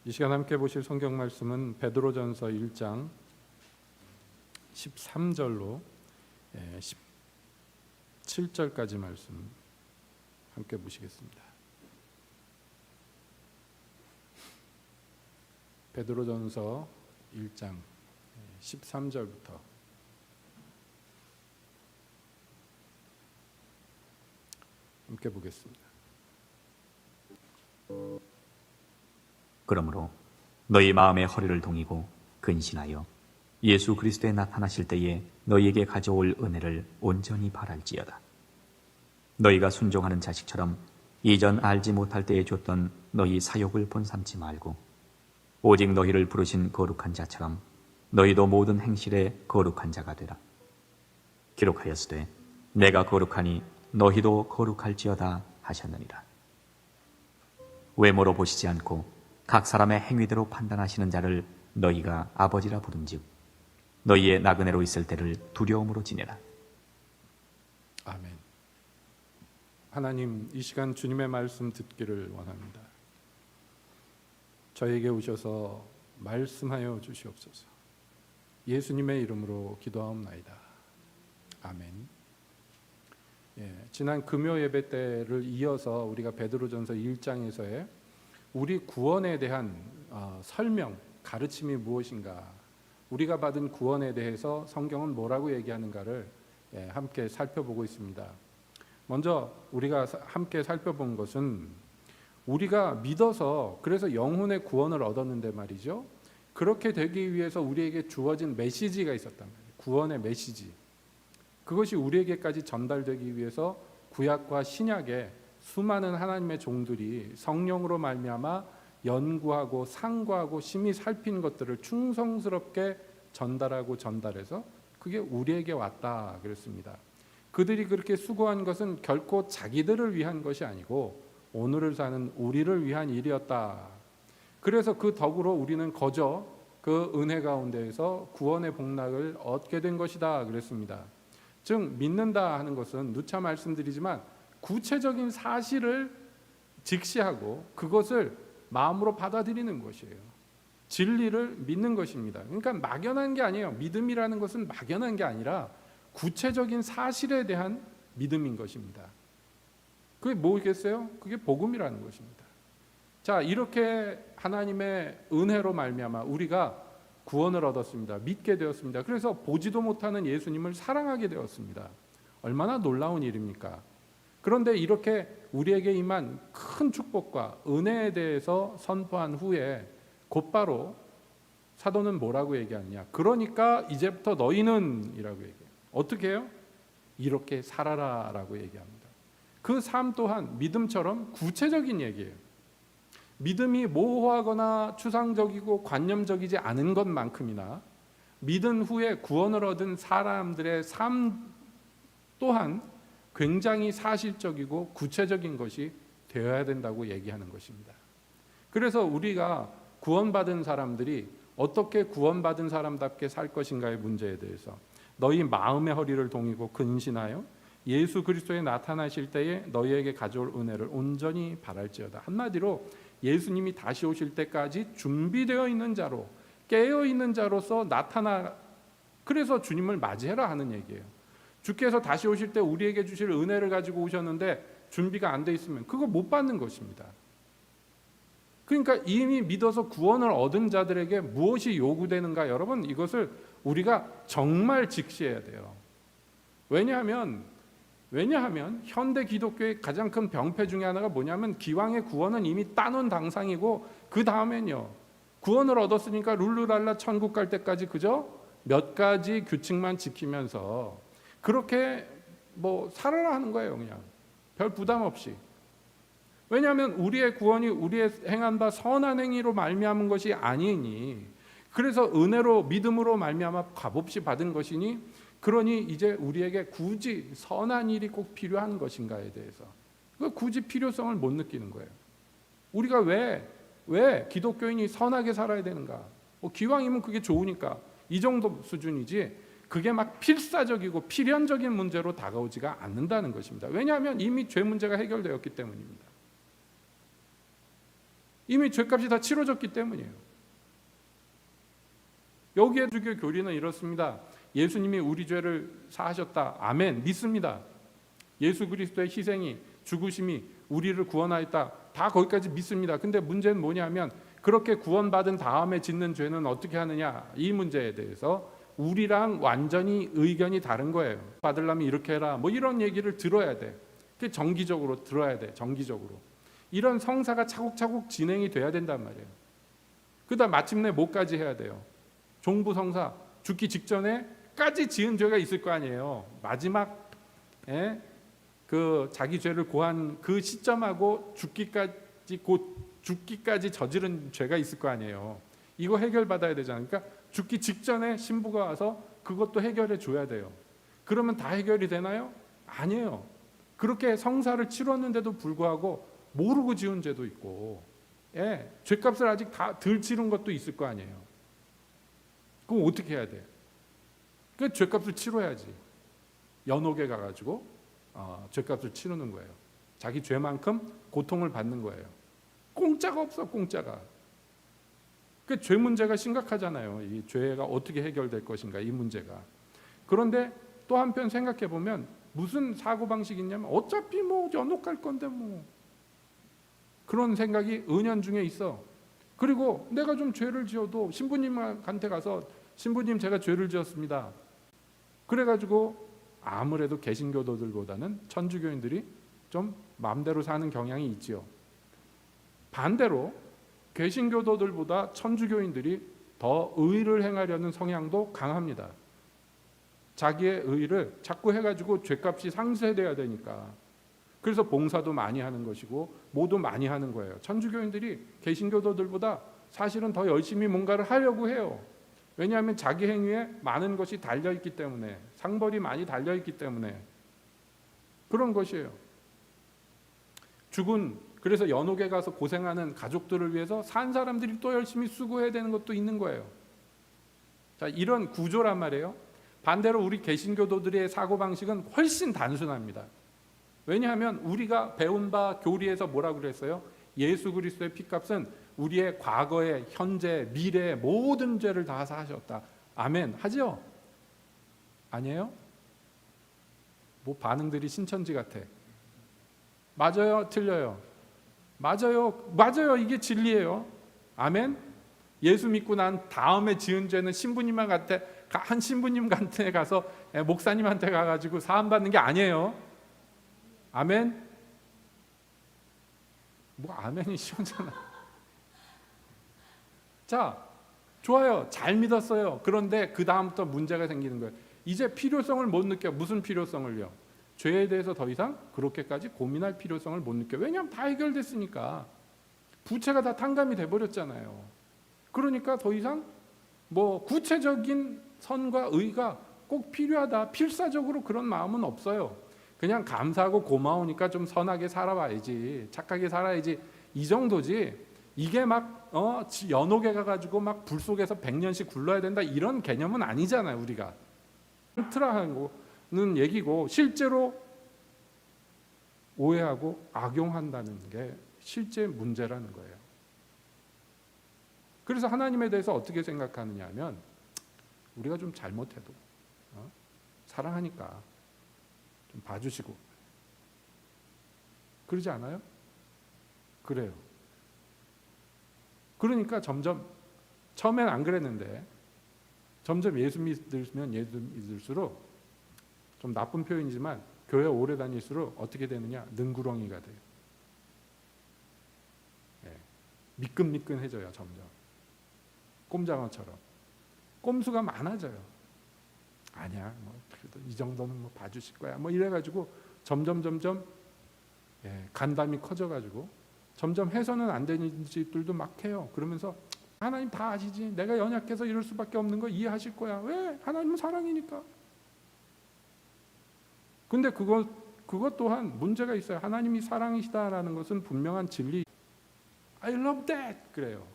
이 시간 함께 보실 성경 말씀은 베드로전서 1장 13절로 17절까지 말씀 함께 보시겠습니다. 베드로전서 1장 13절부터 함께 보겠습니다. 그러므로 너희 마음의 허리를 동이고 근신하여 예수 그리스도에 나타나실 때에 너희에게 가져올 은혜를 온전히 바랄지어다. 너희가 순종하는 자식처럼 이전 알지 못할 때에 줬던 너희 사욕을 본삼지 말고 오직 너희를 부르신 거룩한 자처럼 너희도 모든 행실에 거룩한 자가 되라. 기록하였으되 내가 거룩하니 너희도 거룩할지어다 하셨느니라. 외모로 보시지 않고 각 사람의 행위대로 판단하시는 자를 너희가 아버지라 부른즉 너희의 나그네로 있을 때를 두려움으로 지내라. 아멘. 하나님, 이 시간 주님의 말씀 듣기를 원합니다. 저에게 오셔서 말씀하여 주시옵소서. 예수님의 이름으로 기도하옵나이다. 아멘. 지난 금요 예배 때를 이어서 우리가 베드로전서 1장에서의 우리 구원에 대한 설명, 가르침이 무엇인가, 우리가 받은 구원에 대해서 성경은 뭐라고 얘기하는가를 함께 살펴보고 있습니다. 먼저 우리가 함께 살펴본 것은 우리가 믿어서 그래서 영혼의 구원을 얻었는데 말이죠. 그렇게 되기 위해서 우리에게 주어진 메시지가 있었단 말이에요. 구원의 메시지. 그것이 우리에게까지 전달되기 위해서 구약과 신약에 수많은 하나님의 종들이 성령으로 말미암아 연구하고 상고하고 심히 살핀 것들을 충성스럽게 전달해서 그게 우리에게 왔다 그랬습니다. 그들이 그렇게 수고한 것은 결코 자기들을 위한 것이 아니고 오늘을 사는 우리를 위한 일이었다. 그래서 그 덕으로 우리는 거저 그 은혜 가운데에서 구원의 복락을 얻게 된 것이다 그랬습니다. 즉 믿는다 하는 것은 누차 말씀드리지만 구체적인 사실을 직시하고 그것을 마음으로 받아들이는 것이에요. 진리를 믿는 것입니다. 그러니까 막연한 게 아니에요. 믿음이라는 것은 막연한 게 아니라 구체적인 사실에 대한 믿음인 것입니다. 그게 뭐겠어요? 그게 복음이라는 것입니다. 자, 이렇게 하나님의 은혜로 말미암아 우리가 구원을 얻었습니다. 믿게 되었습니다. 그래서 보지도 못하는 예수님을 사랑하게 되었습니다. 얼마나 놀라운 일입니까? 그런데 이렇게 우리에게 임한 큰 축복과 은혜에 대해서 선포한 후에 곧바로 사도는 뭐라고 얘기하느냐? 그러니까 이제부터 너희는 이라고 얘기해요. 어떻게 해요? 이렇게 살아라 라고 얘기합니다. 그 삶 또한 믿음처럼 구체적인 얘기예요. 믿음이 모호하거나 추상적이고 관념적이지 않은 것만큼이나 믿은 후에 구원을 얻은 사람들의 삶 또한 굉장히 사실적이고 구체적인 것이 되어야 된다고 얘기하는 것입니다. 그래서 우리가 구원받은 사람들이 어떻게 구원받은 사람답게 살 것인가의 문제에 대해서 너희 마음의 허리를 동이고 근신하여 예수 그리스도에 나타나실 때에 너희에게 가져올 은혜를 온전히 바랄지어다. 한마디로 예수님이 다시 오실 때까지 준비되어 있는 자로, 깨어 있는 자로서 그래서 주님을 맞이해라 하는 얘기예요. 주께서 다시 오실 때 우리에게 주실 은혜를 가지고 오셨는데 준비가 안 돼 있으면 그거 못 받는 것입니다. 그러니까 이미 믿어서 구원을 얻은 자들에게 무엇이 요구되는가? 여러분, 이것을 우리가 정말 직시해야 돼요. 왜냐하면 현대 기독교의 가장 큰 병폐 중에 하나가 뭐냐면 기왕의 구원은 이미 따놓은 당상이고 그 다음엔요, 구원을 얻었으니까 룰루랄라 천국 갈 때까지 그저 몇 가지 규칙만 지키면서 그렇게 살아라 하는 거예요. 그냥 별 부담 없이. 왜냐하면 우리의 구원이 우리의 행한 바 선한 행위로 말미암은 것이 아니니, 그래서 은혜로 믿음으로 말미암아 값없이 받은 것이니, 그러니 이제 우리에게 굳이 선한 일이 꼭 필요한 것인가에 대해서 굳이 필요성을 못 느끼는 거예요. 우리가 왜 기독교인이 선하게 살아야 되는가? 기왕이면 그게 좋으니까 이 정도 수준이지 그게 막 필사적이고 필연적인 문제로 다가오지가 않는다는 것입니다. 왜냐하면 이미 죄 문제가 해결되었기 때문입니다. 이미 죄값이 다 치러졌기 때문이에요. 여기에 주교 교리는 이렇습니다. 예수님이 우리 죄를 사하셨다. 아멘. 믿습니다. 예수 그리스도의 희생이, 죽으심이 우리를 구원하였다. 다 거기까지 믿습니다. 근데 문제는 뭐냐면 그렇게 구원받은 다음에 짓는 죄는 어떻게 하느냐, 이 문제에 대해서 우리랑 완전히 의견이 다른 거예요. 받으려면 이렇게 해라, 뭐 이런 얘기를 들어야 돼. 그게 정기적으로 들어야 돼. 정기적으로. 이런 성사가 차곡차곡 진행이 돼야 된단 말이에요. 그다음 마침내 뭐까지 해야 돼요? 종부성사, 죽기 직전에까지 지은 죄가 있을 거 아니에요. 마지막에 그 자기 죄를 고한 그 시점하고 죽기까지 저지른 죄가 있을 거 아니에요. 이거 해결받아야 되잖아요. 그러니까 죽기 직전에 신부가 와서 그것도 해결해 줘야 돼요. 그러면 다 해결이 되나요? 아니에요. 그렇게 성사를 치렀는데도 불구하고 모르고 지은 죄도 있고, 죄값을 아직 다 덜 치른 것도 있을 거 아니에요. 그럼 어떻게 해야 돼? 그 죄값을 치러야지. 연옥에 가가지고 죄값을 치르는 거예요. 자기 죄만큼 고통을 받는 거예요. 공짜가 없어, 공짜가. 그 죄 문제가 심각하잖아요. 이 죄가 어떻게 해결될 것인가, 이 문제가. 그런데 또 한편 생각해 보면 무슨 사고 방식이 있냐면 어차피 뭐 연옥 갈 건데 뭐, 그런 생각이 은연중에 있어. 그리고 내가 좀 죄를 지어도 신부님한테 가서 신부님 제가 죄를 지었습니다. 그래가지고 아무래도 개신교도들보다는 천주교인들이 좀 마음대로 사는 경향이 있지요. 반대로 개신교도들보다 천주교인들이 더 의를 행하려는 성향도 강합니다. 자기의 의를 자꾸 해가지고 죄값이 상쇄돼야 되니까. 그래서 봉사도 많이 하는 것이고 뭐도 많이 하는 거예요. 천주교인들이 개신교도들보다 사실은 더 열심히 뭔가를 하려고 해요. 왜냐하면 자기 행위에 많은 것이 달려있기 때문에, 상벌이 많이 달려있기 때문에 그런 것이에요. 그래서 연옥에 가서 고생하는 가족들을 위해서 산 사람들이 또 열심히 수고해야 되는 것도 있는 거예요. 자, 이런 구조란 말이에요. 반대로 우리 개신교도들의 사고방식은 훨씬 단순합니다. 왜냐하면 우리가 배운 바 교리에서 뭐라고 그랬어요? 예수 그리스도의 피값은 우리의 과거의, 현재, 미래의 모든 죄를 다 사하셨다. 아멘. 하죠? 아니에요? 뭐 반응들이 신천지 같아. 맞아요? 틀려요? 맞아요. 맞아요. 이게 진리예요. 아멘. 예수 믿고 난 다음에 지은 죄는 한 신부님한테 가서 목사님한테 가가지고 사함 받는 게 아니에요. 아멘. 뭐 아멘이 시원잖아. 자, 좋아요. 잘 믿었어요. 그런데 그 다음부터 문제가 생기는 거예요. 이제 필요성을 못 느껴. 무슨 필요성을요? 죄에 대해서 더 이상 그렇게까지 고민할 필요성을 못 느껴. 왜냐하면 다 해결됐으니까. 부채가 다 탕감이 돼버렸잖아요. 그러니까 더 이상 뭐 구체적인 선과 의가 꼭 필요하다, 필사적으로 그런 마음은 없어요. 그냥 감사하고 고마우니까 좀 선하게 살아봐야지, 착하게 살아야지, 이 정도지. 이게 막 연옥에 가가지고 막 불 속에서 100년씩 굴러야 된다, 이런 개념은 아니잖아요. 우리가 트라하는 얘기고, 실제로 오해하고 악용한다는 게 실제 문제라는 거예요. 그래서 하나님에 대해서 어떻게 생각하느냐 하면, 우리가 좀 잘못해도 사랑하니까 좀 봐주시고, 그러지 않아요? 그래요. 그러니까 점점, 처음엔 안 그랬는데 점점 예수 믿으면 예수 믿을수록, 좀 나쁜 표현이지만 교회 오래 다닐수록 어떻게 되느냐, 능구렁이가 돼요. 미끈미끈해져요. 점점 꼼장어처럼 꼼수가 많아져요. 아니야, 뭐 그래도 이 정도는 뭐 봐주실 거야, 뭐 이래가지고 점점 간담이 커져가지고 점점 해서는 안 되는 짓들도 막 해요. 그러면서 하나님 다 아시지, 내가 연약해서 이럴 수밖에 없는 거 이해하실 거야. 왜? 하나님은 사랑이니까. 근데 그것 또한 문제가 있어요. 하나님이 사랑이시다라는 것은 분명한 진리. I love that 그래요.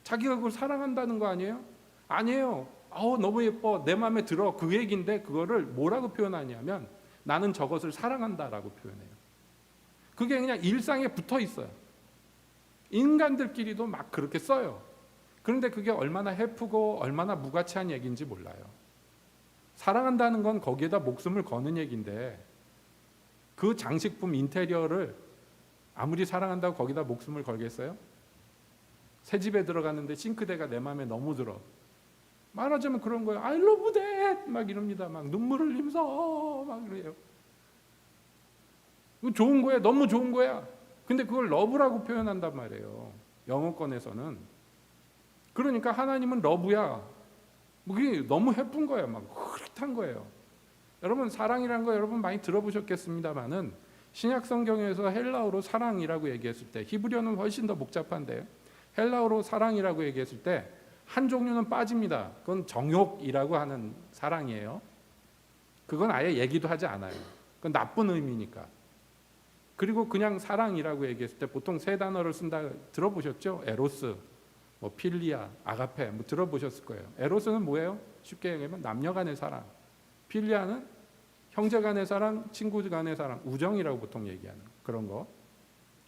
자기가 그걸 사랑한다는 거 아니에요? 아니에요. 너무 예뻐, 내 마음에 들어, 그 얘기인데 그거를 뭐라고 표현하냐면 나는 저것을 사랑한다라고 표현해요. 그게 그냥 일상에 붙어 있어요. 인간들끼리도 막 그렇게 써요. 그런데 그게 얼마나 해프고 얼마나 무가치한 얘기인지 몰라요. 사랑한다는 건 거기에다 목숨을 거는 얘기인데 그 장식품 인테리어를 아무리 사랑한다고 거기다 목숨을 걸겠어요? 새 집에 들어갔는데 싱크대가 내 마음에 너무 들어. 말하자면 그런 거예요. I love that 막 이럽니다. 막 눈물 흘리면서 막 그래요. 좋은 거야. 너무 좋은 거야. 근데 그걸 러브라고 표현한단 말이에요. 영어권에서는. 그러니까 하나님은 러브야. 뭐 그게 너무 예쁜 거예요. 막 흐릿한 거예요. 여러분 사랑이라는 거 여러분 많이 들어보셨겠습니다만은 신약 성경에서 헬라어로 사랑이라고 얘기했을 때 히브리어는 훨씬 더 복잡한데 헬라어로 사랑이라고 얘기했을 때 한 종류는 빠집니다. 그건 정욕이라고 하는 사랑이에요. 그건 아예 얘기도 하지 않아요. 그건 나쁜 의미니까. 그리고 그냥 사랑이라고 얘기했을 때 보통 세 단어를 쓴다 들어보셨죠? 에로스, 뭐 필리아, 아가페 뭐 들어보셨을 거예요. 에로스는 뭐예요? 쉽게 얘기하면 남녀 간의 사랑. 필리아는 형제 간의 사랑, 친구 간의 사랑, 우정이라고 보통 얘기하는 그런 거.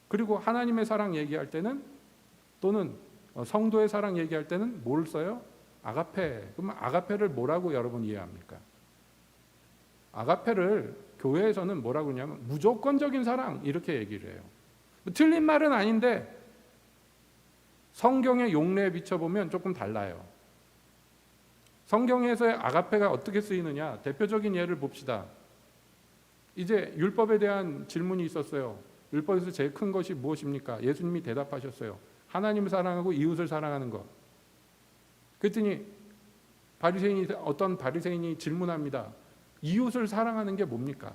그리고 하나님의 사랑 얘기할 때는 또는 성도의 사랑 얘기할 때는 뭘 써요? 아가페. 그러면 아가페를 뭐라고 여러분 이해합니까? 아가페를 교회에서는 뭐라고 하냐면 무조건적인 사랑 이렇게 얘기를 해요. 틀린 말은 아닌데 성경의 용례에 비춰보면 조금 달라요. 성경에서의 아가페가 어떻게 쓰이느냐 대표적인 예를 봅시다. 이제 율법에 대한 질문이 있었어요. 율법에서 제일 큰 것이 무엇입니까? 예수님이 대답하셨어요. 하나님을 사랑하고 이웃을 사랑하는 것. 그랬더니 어떤 바리새인이 질문합니다. 이웃을 사랑하는 게 뭡니까?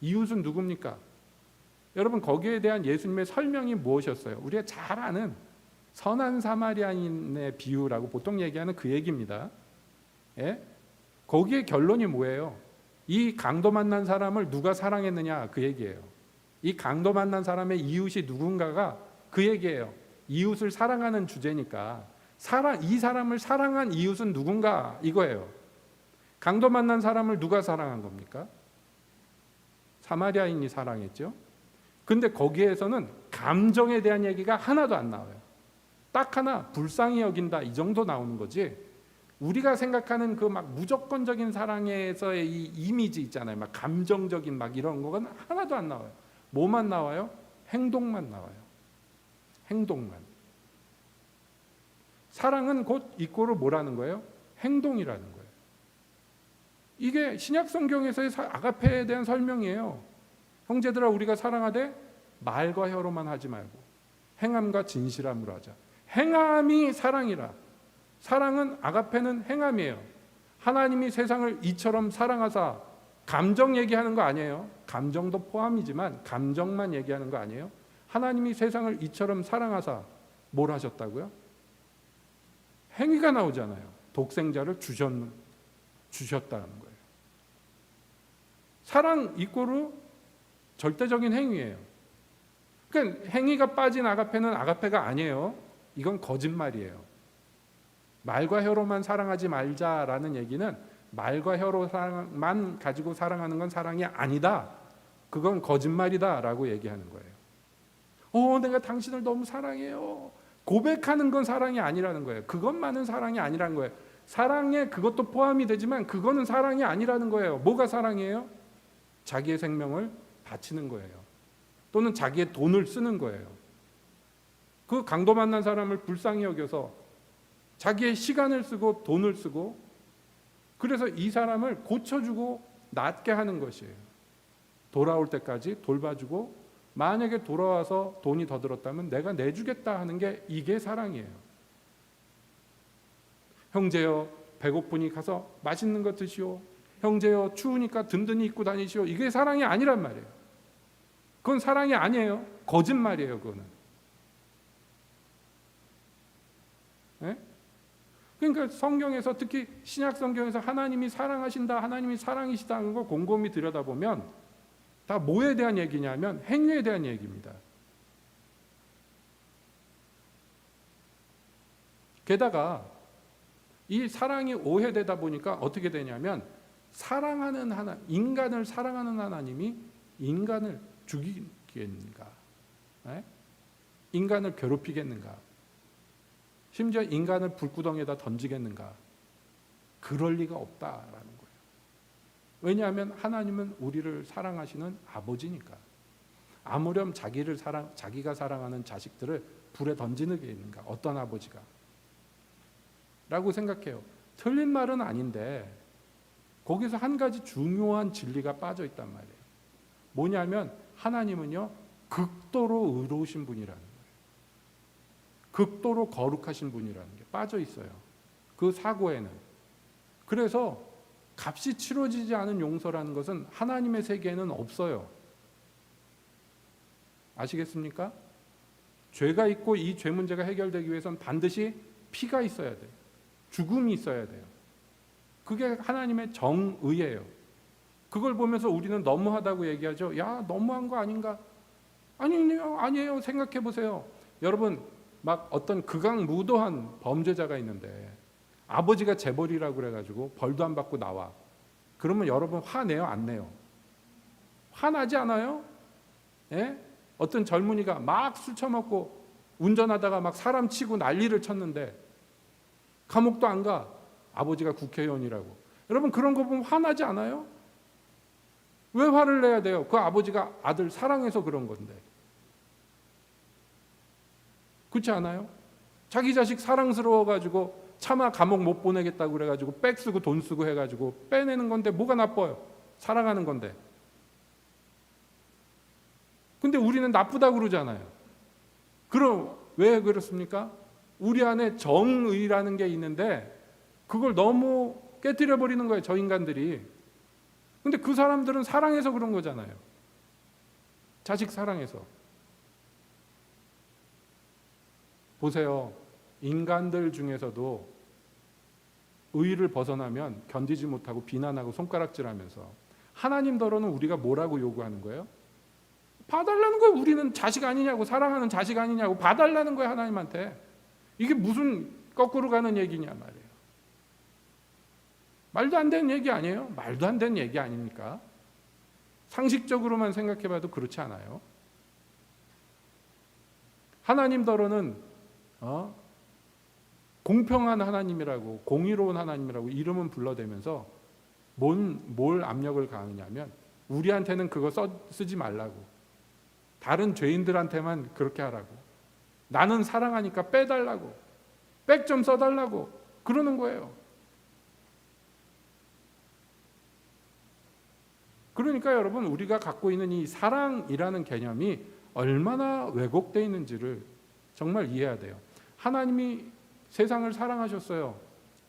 이웃은 누굽니까? 여러분 거기에 대한 예수님의 설명이 무엇이었어요? 우리가 잘 아는 선한 사마리아인의 비유라고 보통 얘기하는 그 얘기입니다. 예? 거기에 결론이 뭐예요? 이 강도 만난 사람을 누가 사랑했느냐 그 얘기예요. 이 강도 만난 사람의 이웃이 누군가가 그 얘기예요. 이웃을 사랑하는 주제니까 이 사람을 사랑한 이웃은 누군가 이거예요. 강도 만난 사람을 누가 사랑한 겁니까? 사마리아인이 사랑했죠. 근데 거기에서는 감정에 대한 얘기가 하나도 안 나와요. 딱 하나 불쌍히 여긴다 이 정도 나오는 거지. 우리가 생각하는 그 막 무조건적인 사랑에서의 이 이미지 있잖아요. 막 감정적인 막 이런 거는 하나도 안 나와요. 뭐만 나와요? 행동만 나와요. 행동만. 사랑은 곧 이꼬르 뭐라는 거예요? 행동이라는 거예요. 이게 신약 성경에서의 아가페에 대한 설명이에요. 형제들아 우리가 사랑하되 말과 혀로만 하지 말고 행함과 진실함으로 하자. 행함이 사랑이라. 사랑은 아가페는 행함이에요. 하나님이 세상을 이처럼 사랑하사 감정 얘기하는 거 아니에요. 감정도 포함이지만 감정만 얘기하는 거 아니에요. 하나님이 세상을 이처럼 사랑하사 뭘 하셨다고요? 행위가 나오잖아요. 독생자를 주셨다는 거예요. 사랑 이꼬르 절대적인 행위예요. 그러니까 행위가 빠진 아가페는 아가페가 아니에요. 이건 거짓말이에요. 말과 혀로만 사랑하지 말자라는 얘기는 말과 혀로만 가지고 사랑하는 건 사랑이 아니다. 그건 거짓말이다라고 얘기하는 거예요. 내가 당신을 너무 사랑해요. 고백하는 건 사랑이 아니라는 거예요. 그것만은 사랑이 아니라는 거예요. 사랑에 그것도 포함이 되지만 그거는 사랑이 아니라는 거예요. 뭐가 사랑이에요? 자기의 생명을 바치는 거예요. 또는 자기의 돈을 쓰는 거예요. 그 강도 만난 사람을 불쌍히 여겨서 자기의 시간을 쓰고 돈을 쓰고 그래서 이 사람을 고쳐주고 낫게 하는 것이에요. 돌아올 때까지 돌봐주고 만약에 돌아와서 돈이 더 들었다면 내가 내주겠다 하는 게 이게 사랑이에요. 형제여 배고프니 가서 맛있는 거 드시오. 형제여 추우니까 든든히 입고 다니시오. 이게 사랑이 아니란 말이에요. 그건 사랑이 아니에요. 거짓말이에요. 그거는. 네? 그러니까 성경에서 특히 신약 성경에서 하나님이 사랑하신다, 하나님이 사랑이시다는 거 곰곰이 들여다보면 다 뭐에 대한 얘기냐면 행위에 대한 얘기입니다. 게다가 이 사랑이 오해되다 보니까 어떻게 되냐면 사랑하는 인간을 사랑하는 하나님이 인간을 죽이겠는가? 네? 인간을 괴롭히겠는가? 심지어 인간을 불구덩이에다 던지겠는가? 그럴 리가 없다라는 거예요. 왜냐하면 하나님은 우리를 사랑하시는 아버지니까. 아무렴 자기가 사랑하는 자식들을 불에 던지는 게 있는가? 어떤 아버지가? 라고 생각해요. 틀린 말은 아닌데 거기서 한 가지 중요한 진리가 빠져 있단 말이에요. 뭐냐면 하나님은요, 극도로 의로우신 분이라는 거예요. 극도로 거룩하신 분이라는 게 빠져 있어요. 그 사고에는. 그래서 값이 치러지지 않은 용서라는 것은 하나님의 세계에는 없어요. 아시겠습니까? 죄가 있고 이 죄 문제가 해결되기 위해서는 반드시 피가 있어야 돼요. 죽음이 있어야 돼요. 그게 하나님의 정의예요. 그걸 보면서 우리는 너무하다고 얘기하죠. 야, 너무한 거 아닌가? 아니에요. 생각해 보세요. 여러분, 막 어떤 극악무도한 범죄자가 있는데 아버지가 재벌이라고 그래가지고 벌도 안 받고 나와. 그러면 여러분 화내요? 안 내요? 화나지 않아요? 예? 어떤 젊은이가 막 술 처먹고 운전하다가 막 사람 치고 난리를 쳤는데 감옥도 안 가. 아버지가 국회의원이라고. 여러분 그런 거 보면 화나지 않아요? 왜 화를 내야 돼요? 그 아버지가 아들 사랑해서 그런 건데. 그렇지 않아요? 자기 자식 사랑스러워가지고 차마 감옥 못 보내겠다고 그래가지고 백 쓰고 돈 쓰고 해가지고 빼내는 건데 뭐가 나빠요? 사랑하는 건데. 근데 우리는 나쁘다고 그러잖아요. 그럼 왜 그렇습니까? 우리 안에 정의라는 게 있는데 그걸 너무 깨뜨려 버리는 거예요, 저 인간들이. 근데 그 사람들은 사랑해서 그런 거잖아요. 자식 사랑해서. 보세요. 인간들 중에서도 의의를 벗어나면 견디지 못하고 비난하고 손가락질하면서 하나님더러는 우리가 뭐라고 요구하는 거예요? 봐달라는 거예요. 우리는 자식 아니냐고, 사랑하는 자식 아니냐고 봐달라는 거예요, 하나님한테. 이게 무슨 거꾸로 가는 얘기냐 말이에요. 말도 안 되는 얘기 아니에요? 말도 안 되는 얘기 아닙니까? 상식적으로만 생각해봐도 그렇지 않아요? 하나님더러는 공평한 하나님이라고, 공의로운 하나님이라고 이름은 불러대면서 뭘 압력을 가하느냐면 우리한테는 그거 쓰지 말라고, 다른 죄인들한테만 그렇게 하라고, 나는 사랑하니까 빼달라고, 백 좀 써달라고 그러는 거예요. 그러니까 여러분, 우리가 갖고 있는 이 사랑이라는 개념이 얼마나 왜곡되어 있는지를 정말 이해해야 돼요. 하나님이 세상을 사랑하셨어요.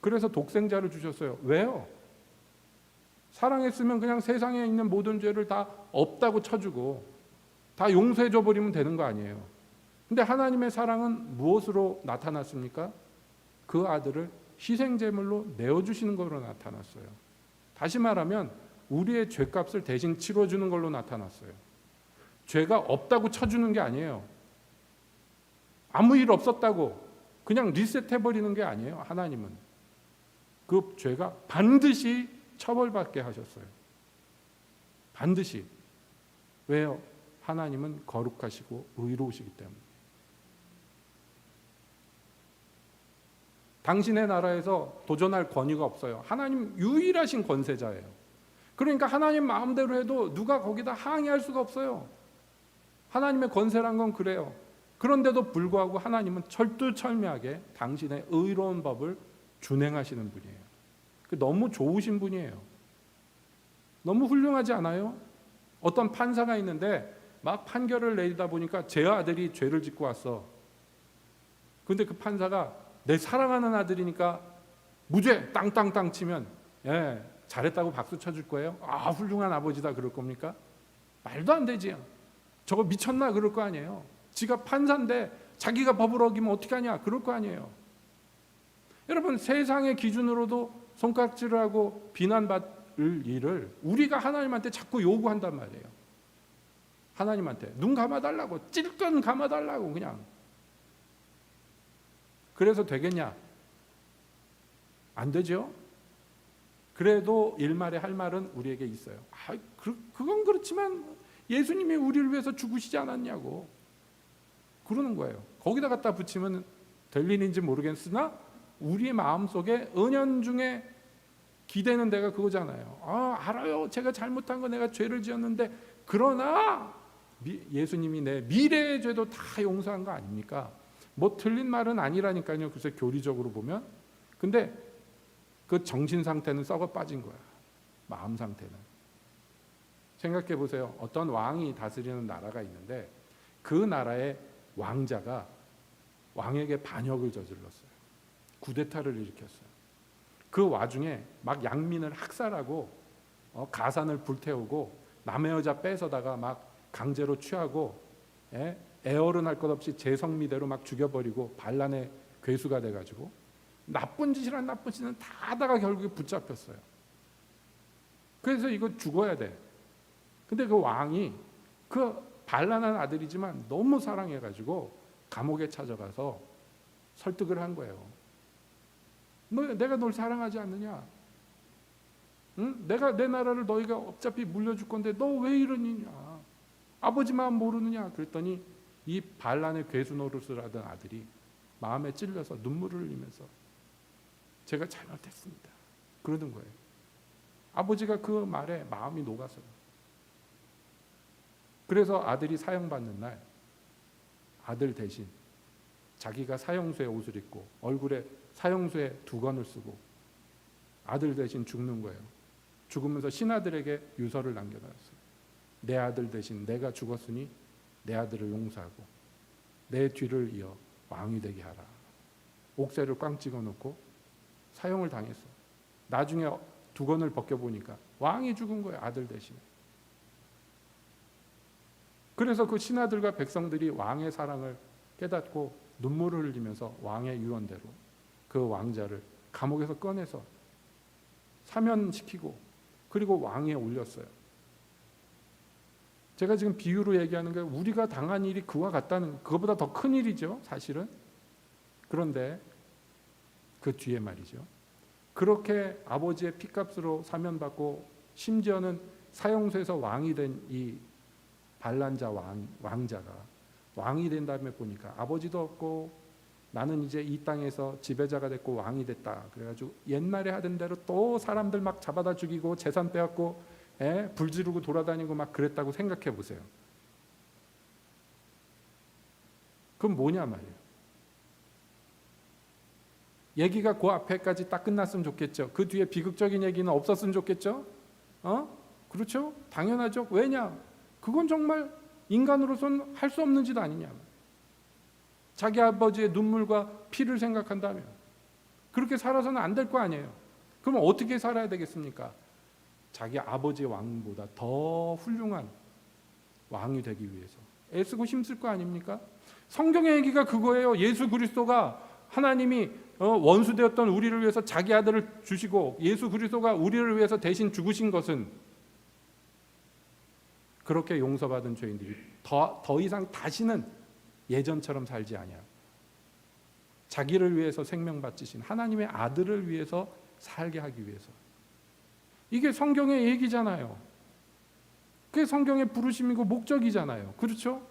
그래서 독생자를 주셨어요. 왜요? 사랑했으면 그냥 세상에 있는 모든 죄를 다 없다고 쳐주고 다 용서해줘 버리면 되는 거 아니에요. 근데 하나님의 사랑은 무엇으로 나타났습니까? 그 아들을 희생제물로 내어주시는 걸로 나타났어요. 다시 말하면 우리의 죄값을 대신 치러주는 걸로 나타났어요. 죄가 없다고 쳐주는 게 아니에요. 아무 일 없었다고 그냥 리셋해버리는 게 아니에요. 하나님은 그 죄가 반드시 처벌받게 하셨어요. 반드시. 왜요? 하나님은 거룩하시고 의로우시기 때문에. 당신의 나라에서 도전할 권위가 없어요. 하나님 유일하신 권세자예요. 그러니까 하나님 마음대로 해도 누가 거기다 항의할 수가 없어요. 하나님의 권세란 건 그래요. 그런데도 불구하고 하나님은 철두철미하게 당신의 의로운 법을 준행하시는 분이에요. 너무 좋으신 분이에요. 너무 훌륭하지 않아요? 어떤 판사가 있는데 막 판결을 내리다 보니까 제 아들이 죄를 짓고 왔어. 근데 그 판사가 내 사랑하는 아들이니까 무죄 땅땅땅 치면 잘했다고 박수 쳐줄 거예요? 아, 훌륭한 아버지다 그럴 겁니까? 말도 안 되지. 저거 미쳤나 그럴 거 아니에요. 지가 판사인데 자기가 법을 어기면 어떡하냐 그럴 거 아니에요. 여러분, 세상의 기준으로도 손가락질을 하고 비난받을 일을 우리가 하나님한테 자꾸 요구한단 말이에요. 하나님한테 눈 감아달라고, 찔끔 감아달라고 그냥. 그래서 되겠냐? 안 되죠. 그래도 일말에 할 말은 우리에게 있어요. 그건 그렇지만 예수님이 우리를 위해서 죽으시지 않았냐고. 그러는 거예요. 거기다 갖다 붙이면 될 일인지 모르겠으나 우리의 마음속에 은연중에 기대는 데가 그거잖아요. 알아요. 제가 잘못한 거 내가 죄를 지었는데 그러나 예수님이 내 미래의 죄도 다 용서한 거 아닙니까? 뭐 틀린 말은 아니라니까요. 그래서 교리적으로 보면. 근데 그 정신 상태는 썩어 빠진 거야. 마음 상태는. 생각해 보세요. 어떤 왕이 다스리는 나라가 있는데 그 나라의 왕자가 왕에게 반역을 저질렀어요. 쿠데타를 일으켰어요. 그 와중에 막 양민을 학살하고 가산을 불태우고 남의 여자 뺏어다가 막 강제로 취하고 애어른할 것 없이 제성미대로 막 죽여버리고 반란의 괴수가 돼가지고 나쁜 짓이란 나쁜 짓은 다 하다가 결국에 붙잡혔어요. 그래서 이거 죽어야 돼. 근데 그 왕이 그 반란한 아들이지만 너무 사랑해가지고 감옥에 찾아가서 설득을 한 거예요. 내가 널 사랑하지 않느냐? 응? 내가 내 나라를 너희가 어차피 물려줄 건데 너 왜 이러느냐? 아버지 마음 모르느냐? 그랬더니 이 반란의 괴수 노릇을 하던 아들이 마음에 찔려서 눈물을 흘리면서 제가 잘못했습니다. 그러는 거예요. 아버지가 그 말에 마음이 녹았어요. 그래서 아들이 사형받는 날 아들 대신 자기가 사형수의 옷을 입고 얼굴에 사형수의 두건을 쓰고 아들 대신 죽는 거예요. 죽으면서 신하들에게 유서를 남겨놨어요. 내 아들 대신 내가 죽었으니 내 아들을 용서하고 내 뒤를 이어 왕이 되게 하라. 옥새를 꽝 찍어놓고 사형을 당했어. 나중에 두건을 벗겨보니까 왕이 죽은 거예요. 아들 대신에. 그래서 그 신하들과 백성들이 왕의 사랑을 깨닫고 눈물을 흘리면서 왕의 유언대로 그 왕자를 감옥에서 꺼내서 사면시키고 그리고 왕위에 올렸어요. 제가 지금 비유로 얘기하는 게 우리가 당한 일이 그와 같다는, 그거보다 더 큰 일이죠, 사실은. 그런데 그 뒤에 말이죠. 그렇게 아버지의 피값으로 사면받고 심지어는 사형수에서 왕이 된 이 반란자 왕자가 왕이 된 다음에 보니까 아버지도 없고 나는 이제 이 땅에서 지배자가 됐고 왕이 됐다. 그래가지고 옛날에 하던 대로 또 사람들 막 잡아다 죽이고 재산 빼앗고 불 지르고 돌아다니고 막 그랬다고 생각해 보세요. 그럼 뭐냐 말이에요. 얘기가 그 앞에까지 딱 끝났으면 좋겠죠. 그 뒤에 비극적인 얘기는 없었으면 좋겠죠. 그렇죠? 당연하죠. 왜냐? 그건 정말 인간으로서는 할 수 없는 짓 아니냐. 자기 아버지의 눈물과 피를 생각한다면 그렇게 살아서는 안 될 거 아니에요. 그러면 어떻게 살아야 되겠습니까? 자기 아버지의 왕보다 더 훌륭한 왕이 되기 위해서 애쓰고 힘쓸 거 아닙니까? 성경의 얘기가 그거예요. 예수 그리스도가 하나님이 원수되었던 우리를 위해서 자기 아들을 주시고 예수 그리스도가 우리를 위해서 대신 죽으신 것은 그렇게 용서받은 죄인들이 더 이상 다시는 예전처럼 살지 아니하고 자기를 위해서 생명 바치신 하나님의 아들을 위해서 살게 하기 위해서. 이게 성경의 얘기잖아요. 그게 성경의 부르심이고 목적이잖아요. 그렇죠?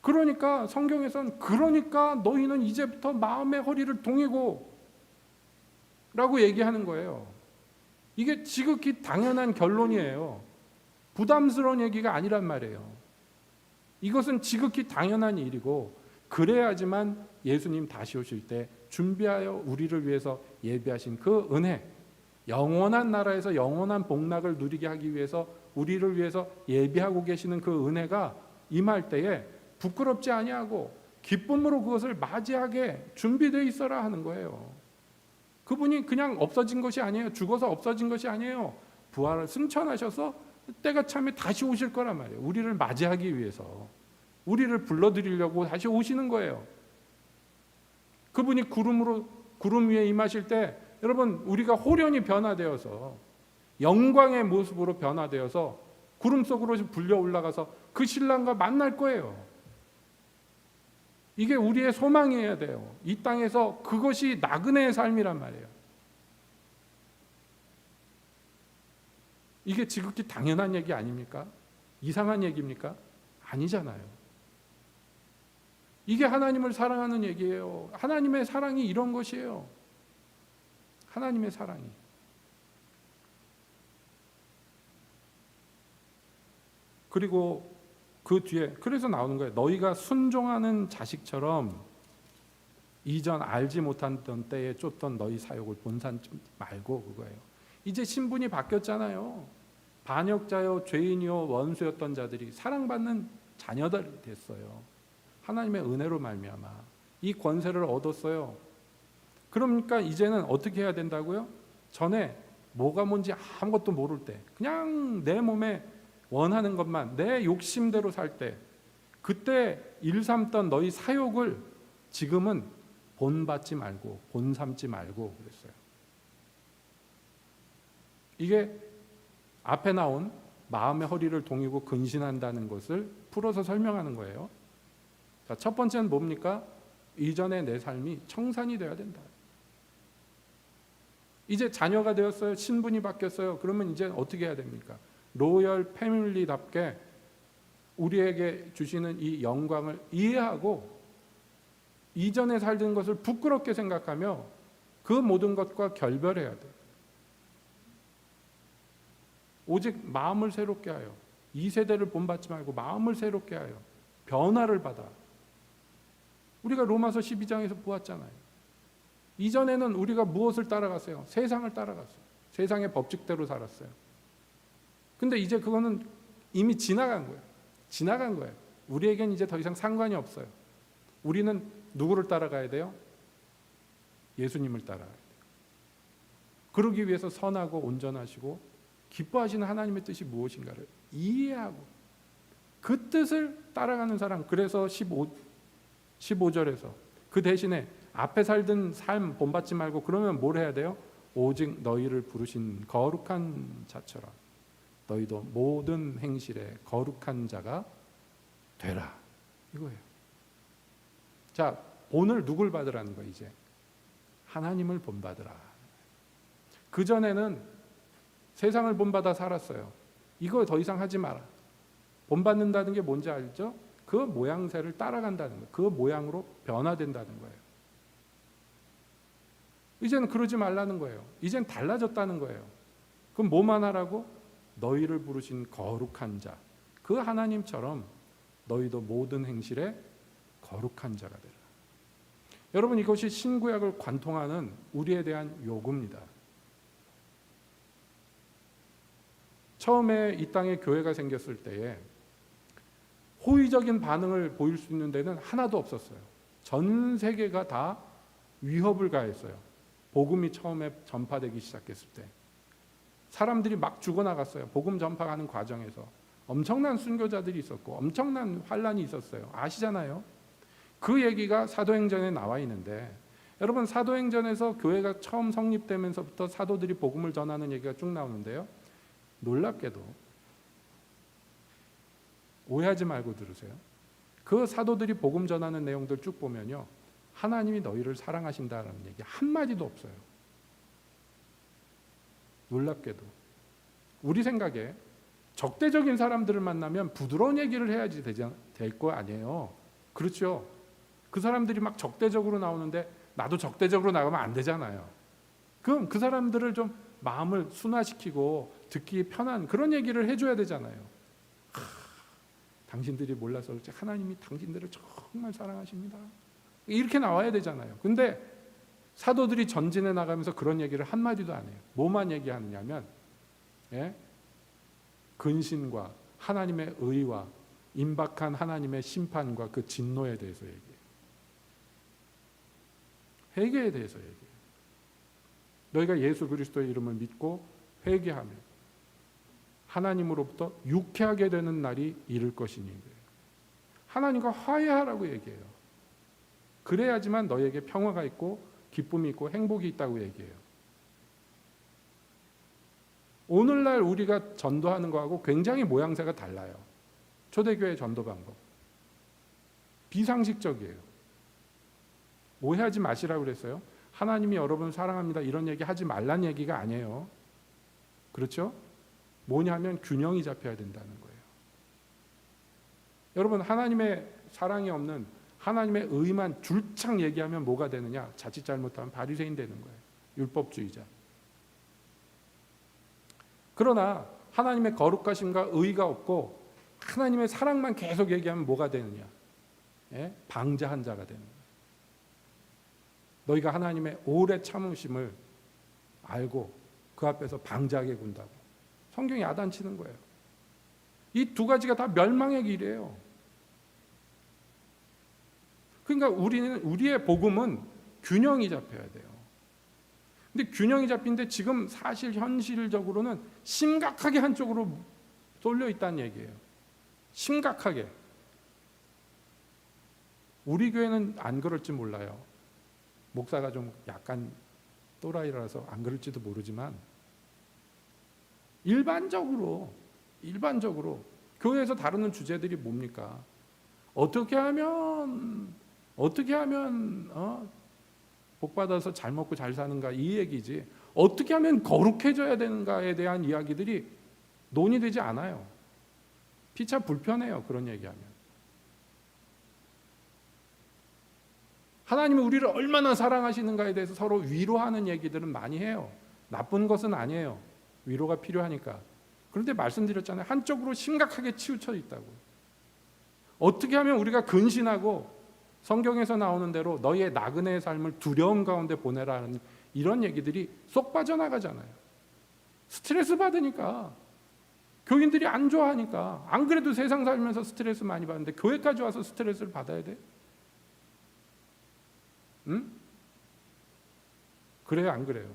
그러니까 성경에선 그러니까 너희는 이제부터 마음의 허리를 동이고 라고 얘기하는 거예요. 이게 지극히 당연한 결론이에요. 부담스러운 얘기가 아니란 말이에요. 이것은 지극히 당연한 일이고 그래야지만 예수님 다시 오실 때 준비하여 우리를 위해서 예비하신 그 은혜, 영원한 나라에서 영원한 복락을 누리게 하기 위해서 우리를 위해서 예비하고 계시는 그 은혜가 임할 때에 부끄럽지 아니하고 기쁨으로 그것을 맞이하게 준비되어 있어라 하는 거예요. 그분이 그냥 없어진 것이 아니에요. 죽어서 없어진 것이 아니에요. 부활을 승천하셔서 때가 참에 다시 오실 거란 말이에요. 우리를 맞이하기 위해서 우리를 불러드리려고 다시 오시는 거예요. 그분이 구름 위에 임하실 때 여러분 우리가 호련히 변화되어서 영광의 모습으로 변화되어서 구름 속으로 불려 올라가서 그 신랑과 만날 거예요. 이게 우리의 소망이어야 돼요. 이 땅에서 그것이 나그네의 삶이란 말이에요. 이게 지극히 당연한 얘기 아닙니까? 이상한 얘기입니까? 아니잖아요. 이게 하나님을 사랑하는 얘기예요. 하나님의 사랑이 이런 것이에요. 하나님의 사랑이. 그리고 그 뒤에 그래서 나오는 거예요. 너희가 순종하는 자식처럼 이전 알지 못했던 때에 쫓던 너희 사욕을 본산지 말고, 그거예요. 이제 신분이 바뀌었잖아요. 반역자요, 죄인이요, 원수였던 자들이 사랑받는 자녀들이 됐어요. 하나님의 은혜로 말미암아 이 권세를 얻었어요. 그러니까 이제는 어떻게 해야 된다고요? 전에 뭐가 뭔지 아무것도 모를 때 그냥 내 몸에 원하는 것만 내 욕심대로 살 때, 그때 일삼던 너희 사욕을 지금은 본받지 말고 본삼지 말고 그랬어요. 이게 앞에 나온 마음의 허리를 동이고 근신한다는 것을 풀어서 설명하는 거예요. 자, 첫 번째는 뭡니까? 이전의 내 삶이 청산이 되어야 된다. 이제 자녀가 되었어요. 신분이 바뀌었어요. 그러면 이제 어떻게 해야 됩니까? 로열 패밀리답게 우리에게 주시는 이 영광을 이해하고 이전에 살던 것을 부끄럽게 생각하며 그 모든 것과 결별해야 돼요. 오직 마음을 새롭게 하여, 이 세대를 본받지 말고 마음을 새롭게 하여 변화를 받아. 우리가 로마서 12장에서 보았잖아요. 이전에는 우리가 무엇을 따라갔어요? 세상을 따라갔어요. 세상의 법칙대로 살았어요. 근데 이제 그거는 이미 지나간 거예요. 지나간 거예요. 우리에겐 이제 더 이상 상관이 없어요. 우리는 누구를 따라가야 돼요? 예수님을 따라가야 돼요. 그러기 위해서 선하고 온전하시고 기뻐하시는 하나님의 뜻이 무엇인가를 이해하고 그 뜻을 따라가는 사람. 그래서 15절에서 그 대신에 앞에 살던 삶 본받지 말고 그러면 뭘 해야 돼요? 오직 너희를 부르신 거룩한 자처럼 너희도 모든 행실에 거룩한 자가 되라. 이거예요. 자, 본을 누굴 받으라는 거예요? 이제 하나님을 본받으라. 그전에는 세상을 본받아 살았어요. 이거 더 이상 하지 마라. 본받는다는 게 뭔지 알죠? 그 모양새를 따라간다는 거예요. 그 모양으로 변화된다는 거예요. 이제는 그러지 말라는 거예요. 이젠 달라졌다는 거예요. 그럼 뭐만 하라고? 너희를 부르신 거룩한 자, 그 하나님처럼 너희도 모든 행실에 거룩한 자가 되라. 여러분, 이것이 신구약을 관통하는 우리에 대한 요구입니다. 처음에 이 땅에 교회가 생겼을 때에 호의적인 반응을 보일 수 있는 데는 하나도 없었어요. 전 세계가 다 위협을 가했어요. 복음이 처음에 전파되기 시작했을 때 사람들이 막 죽어나갔어요. 복음 전파하는 과정에서 엄청난 순교자들이 있었고 엄청난 환란이 있었어요. 아시잖아요. 그 얘기가 사도행전에 나와 있는데, 여러분, 사도행전에서 교회가 처음 성립되면서부터 사도들이 복음을 전하는 얘기가 쭉 나오는데요. 놀랍게도 오해하지 말고 들으세요. 그 사도들이 복음 전하는 내용들 쭉 보면요, 하나님이 너희를 사랑하신다라는 얘기 한마디도 없어요. 놀랍게도 우리 생각에 적대적인 사람들을 만나면 부드러운 얘기를 해야지 될 거 아니에요. 그렇죠? 그 사람들이 막 적대적으로 나오는데 나도 적대적으로 나가면 안 되잖아요. 그럼 그 사람들을 좀 마음을 순화시키고 듣기 편한 그런 얘기를 해줘야 되잖아요. 당신들이 몰라서 그렇지 하나님이 당신들을 정말 사랑하십니다. 이렇게 나와야 되잖아요. 근데 사도들이 전진해 나가면서 그런 얘기를 한마디도 안 해요. 뭐만 얘기하느냐면 근신과 하나님의 의와 임박한 하나님의 심판과 그 진노에 대해서 얘기해요. 회개에 대해서 얘기해요. 너희가 예수 그리스도의 이름을 믿고 회개하면 하나님으로부터 유쾌하게 되는 날이 이를 것이니, 하나님과 화해하라고 얘기해요. 그래야지만 너희에게 평화가 있고 기쁨이 있고 행복이 있다고 얘기해요. 오늘날 우리가 전도하는 거하고 굉장히 모양새가 달라요. 초대교회 전도 방법 비상식적이에요. 오해하지 마시라고 그랬어요. 하나님이 여러분을 사랑합니다 이런 얘기 하지 말란 얘기가 아니에요. 그렇죠? 뭐냐면 균형이 잡혀야 된다는 거예요. 여러분, 하나님의 사랑이 없는, 하나님의 의만 줄창 얘기하면 뭐가 되느냐? 자칫 잘못하면 바리새인 되는 거예요. 율법주의자. 그러나 하나님의 거룩하심과 의가 없고 하나님의 사랑만 계속 얘기하면 뭐가 되느냐? 예? 방자한 자가 되는 거예요. 너희가 하나님의 오래 참으심을 알고 그 앞에서 방자하게 군다고. 성경이 야단치는 거예요. 이 두 가지가 다 멸망의 길이에요. 그러니까 우리의 복음은 균형이 잡혀야 돼요. 근데 균형이 잡힌데 지금 사실 현실적으로는 심각하게 한쪽으로 쏠려 있다는 얘기예요. 심각하게. 우리 교회는 안 그럴지 몰라요. 목사가 좀 약간 또라이라서 안 그럴지도 모르지만 일반적으로 교회에서 다루는 주제들이 뭡니까? 어떻게 하면 복 받아서 잘 먹고 잘 사는가 이 얘기지. 어떻게 하면 거룩해져야 되는가에 대한 이야기들이 논의되지 않아요. 피차 불편해요. 그런 얘기하면. 하나님이 우리를 얼마나 사랑하시는가에 대해서 서로 위로하는 얘기들은 많이 해요. 나쁜 것은 아니에요. 위로가 필요하니까. 그런데 말씀드렸잖아요. 한쪽으로 심각하게 치우쳐 있다고. 어떻게 하면 우리가 근신하고 성경에서 나오는 대로 너희의 나그네의 삶을 두려움 가운데 보내라는 이런 얘기들이 쏙 빠져나가잖아요. 스트레스 받으니까. 교인들이 안 좋아하니까. 안 그래도 세상 살면서 스트레스 많이 받는데 교회까지 와서 스트레스를 받아야 돼? 응? 그래요, 안 그래요?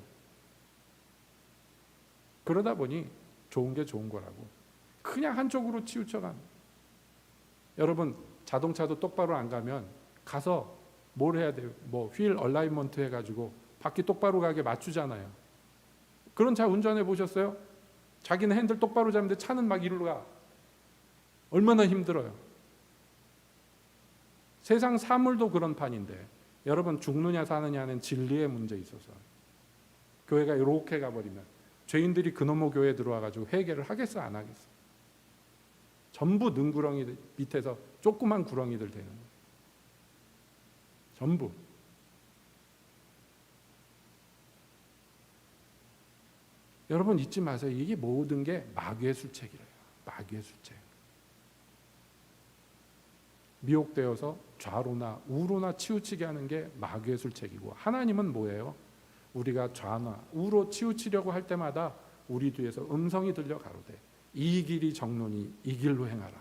그러다 보니 좋은 게 좋은 거라고. 그냥 한쪽으로 치우쳐가는. 여러분, 자동차도 똑바로 안 가면 가서 뭘 해야 돼요? 뭐 휠 얼라이먼트 해가지고 바퀴 똑바로 가게 맞추잖아요. 그런 차 운전해 보셨어요? 자기는 핸들 똑바로 잡는데 차는 막 이리로 가. 얼마나 힘들어요. 세상 사물도 그런 판인데 여러분, 죽느냐 사느냐는 진리의 문제에 있어서 교회가 이렇게 가버리면 죄인들이 그놈의 교회에 들어와가지고 회개를 하겠어 안 하겠어? 전부 능구렁이 밑에서 조그만 구렁이들 되는 거예요. 전부. 여러분 잊지 마세요. 이게 모든 게 마귀의 술책이래요. 마귀의 술책. 미혹되어서 좌로나 우로나 치우치게 하는 게 마귀의 술책이고, 하나님은 뭐예요? 우리가 좌나 우로 치우치려고 할 때마다 우리 뒤에서 음성이 들려 가로되 이 길이 정론이 이 길로 행하라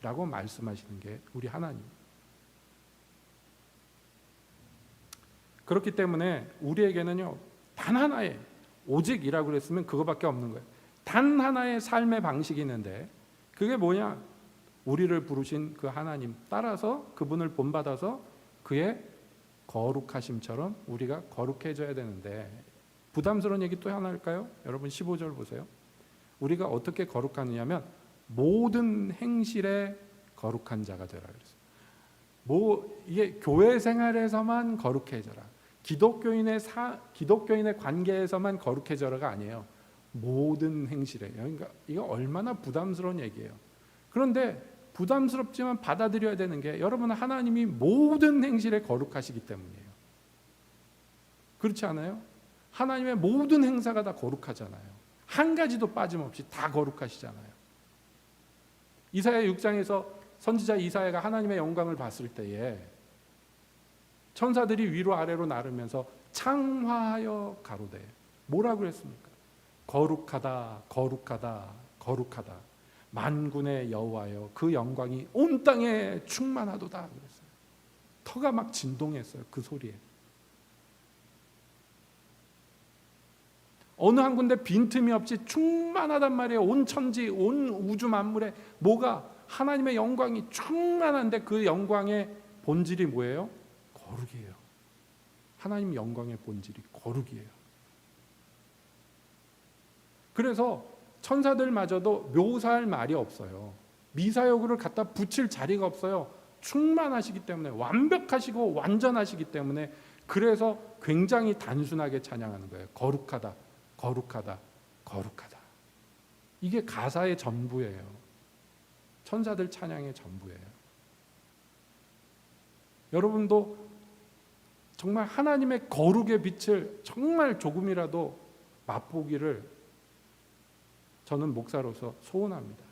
라고 말씀하시는 게 우리 하나님. 그렇기 때문에 우리에게는요, 단 하나의, 오직이라고 그랬으면 그거밖에 없는 거예요. 단 하나의 삶의 방식이 있는데 그게 뭐냐? 우리를 부르신 그 하나님 따라서 그분을 본받아서 그의 거룩하심처럼 우리가 거룩해져야 되는데, 부담스러운 얘기 또 하나 할까요? 여러분 15절 보세요. 우리가 어떻게 거룩하느냐면 모든 행실에 거룩한 자가 되라 그랬어요. 이게 교회 생활에서만 거룩해져라, 기독교인의 관계에서만 거룩해져라가 아니에요. 모든 행실에. 그러니까 이거 얼마나 부담스러운 얘기예요. 그런데 부담스럽지만 받아들여야 되는 게, 여러분 하나님이 모든 행실에 거룩하시기 때문이에요. 그렇지 않아요? 하나님의 모든 행사가 다 거룩하잖아요. 한 가지도 빠짐없이 다 거룩하시잖아요. 이사야 6장에서 선지자 이사야가 하나님의 영광을 봤을 때에 천사들이 위로 아래로 나르면서 창화하여 가로되 뭐라고 그랬습니까? 거룩하다, 거룩하다, 거룩하다. 만군의 여호와여, 그 영광이 온 땅에 충만하도다 그랬어요. 터가 막 진동했어요, 그 소리에. 어느 한 군데 빈틈이 없이 충만하단 말이에요. 온 천지, 온 우주 만물에 뭐가, 하나님의 영광이 충만한데 그 영광의 본질이 뭐예요? 거룩이에요. 하나님 영광의 본질이 거룩이에요. 그래서 천사들마저도 묘사할 말이 없어요. 미사여구를 갖다 붙일 자리가 없어요. 충만하시기 때문에, 완벽하시고 완전하시기 때문에. 그래서 굉장히 단순하게 찬양하는 거예요. 거룩하다, 거룩하다, 거룩하다. 이게 가사의 전부예요. 천사들 찬양의 전부예요. 여러분도 정말 하나님의 거룩의 빛을 정말 조금이라도 맛보기를 저는 목사로서 소원합니다.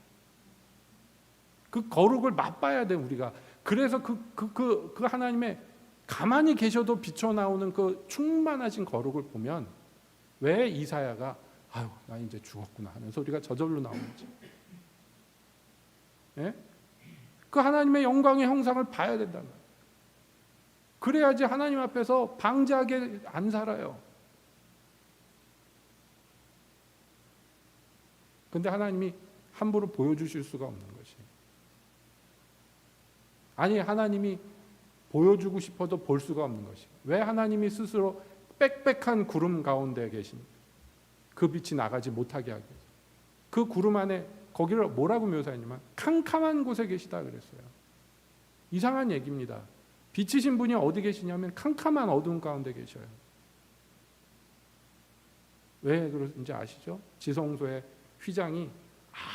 그 거룩을 맛봐야 돼 우리가. 그래서 그 하나님의 가만히 계셔도 비춰나오는 그 충만하신 거룩을 보면 왜 이사야가 아유 나 이제 죽었구나 하는 소리가 저절로 나오는지. 예? 그 하나님의 영광의 형상을 봐야 된다는 거예요. 그래야지 하나님 앞에서 방자하게 안 살아요. 근데 하나님이 함부로 보여주실 수가 없는 것이. 아니 하나님이 보여주고 싶어도 볼 수가 없는 것이. 왜 하나님이 스스로 빽빽한 구름 가운데 계십니까? 그 빛이 나가지 못하게 하기 위해서. 그 구름 안에 거기를 뭐라고 묘사했냐면 캄캄한 곳에 계시다 그랬어요. 이상한 얘기입니다. 빛이신 분이 어디 계시냐면 캄캄한 어두운 가운데 계셔요. 왜 그런지 아시죠? 지성소의 휘장이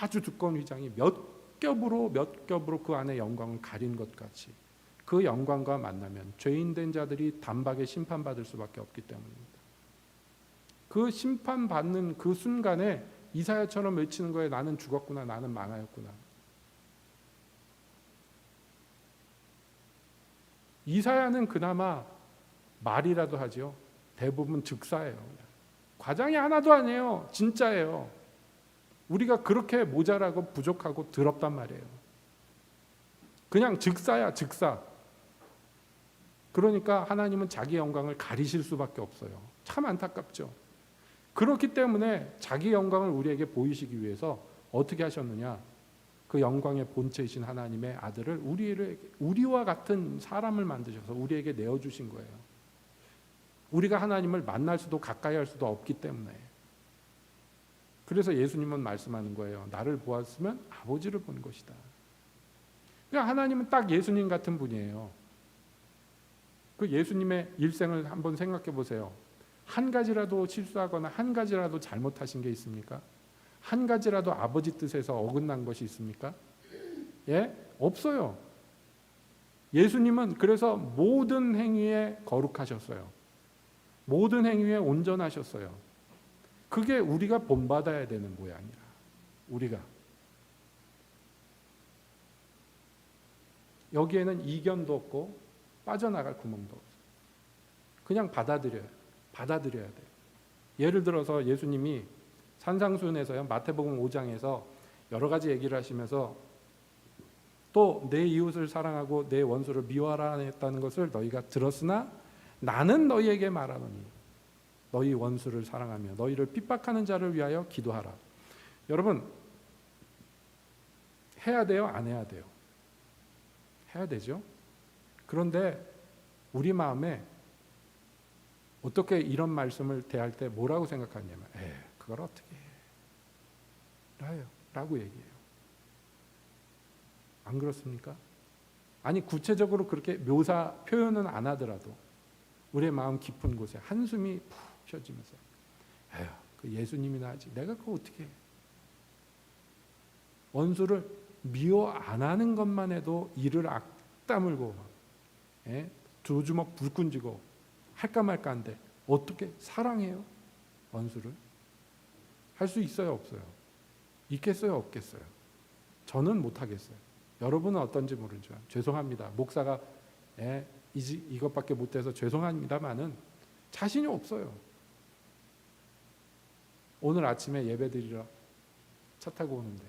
아주 두꺼운 휘장이 몇 겹으로 그 안에 영광을 가린 것 같이 그 영광과 만나면 죄인된 자들이 단박에 심판받을 수밖에 없기 때문입니다. 그 심판받는 그 순간에 이사야처럼 외치는 거예요. 나는 죽었구나. 나는 망하였구나. 이사야는 그나마 말이라도 하죠. 대부분 즉사예요. 과장이 하나도 아니에요. 진짜예요. 우리가 그렇게 모자라고 부족하고 더럽단 말이에요. 그냥 즉사야 즉사. 그러니까 하나님은 자기 영광을 가리실 수밖에 없어요. 참 안타깝죠. 그렇기 때문에 자기 영광을 우리에게 보이시기 위해서 어떻게 하셨느냐? 그 영광의 본체이신 하나님의 아들을 우리와 같은 사람을 만드셔서 우리에게 내어주신 거예요. 우리가 하나님을 만날 수도 가까이 할 수도 없기 때문에. 그래서 예수님은 말씀하는 거예요. 나를 보았으면 아버지를 본 것이다. 그러니까 하나님은 딱 예수님 같은 분이에요. 그 예수님의 일생을 한번 생각해 보세요. 한 가지라도 실수하거나 한 가지라도 잘못하신 게 있습니까? 한 가지라도 아버지 뜻에서 어긋난 것이 있습니까? 예? 없어요. 예수님은 그래서 모든 행위에 거룩하셨어요. 모든 행위에 온전하셨어요. 그게 우리가 본받아야 되는 모양이라. 우리가. 여기에는 이견도 없고 빠져나갈 구멍도 없어요. 그냥 받아들여야 돼요. 예를 들어서 예수님이 산상수훈에서요, 마태복음 5장에서 여러 가지 얘기를 하시면서 또 내 이웃을 사랑하고 내 원수를 미워하라 했다는 것을 너희가 들었으나 나는 너희에게 말하노니 너희 원수를 사랑하며 너희를 핍박하는 자를 위하여 기도하라. 여러분 해야 돼요? 안 해야 돼요? 해야 되죠. 그런데 우리 마음에 어떻게 이런 말씀을 대할 때 뭐라고 생각하냐면 그걸 어떻게 해? 라고 얘기해요. 안 그렇습니까? 아니 구체적으로 그렇게 표현은 안 하더라도 우리의 마음 깊은 곳에 한숨이 푹 쉬어지면서 그 예수님이나 하지 내가 그거 어떻게 해? 원수를 미워 안 하는 것만 해도 이를 악다물고 두 주먹 불끈 쥐고 할까 말까 한데 어떻게 사랑해요? 원수를? 할 수 있어요? 없어요? 있겠어요? 없겠어요? 저는 못하겠어요. 여러분은 어떤지 모르지만 죄송합니다. 목사가 이것밖에 못해서 죄송합니다만은 자신이 없어요. 오늘 아침에 예배드리러 차 타고 오는데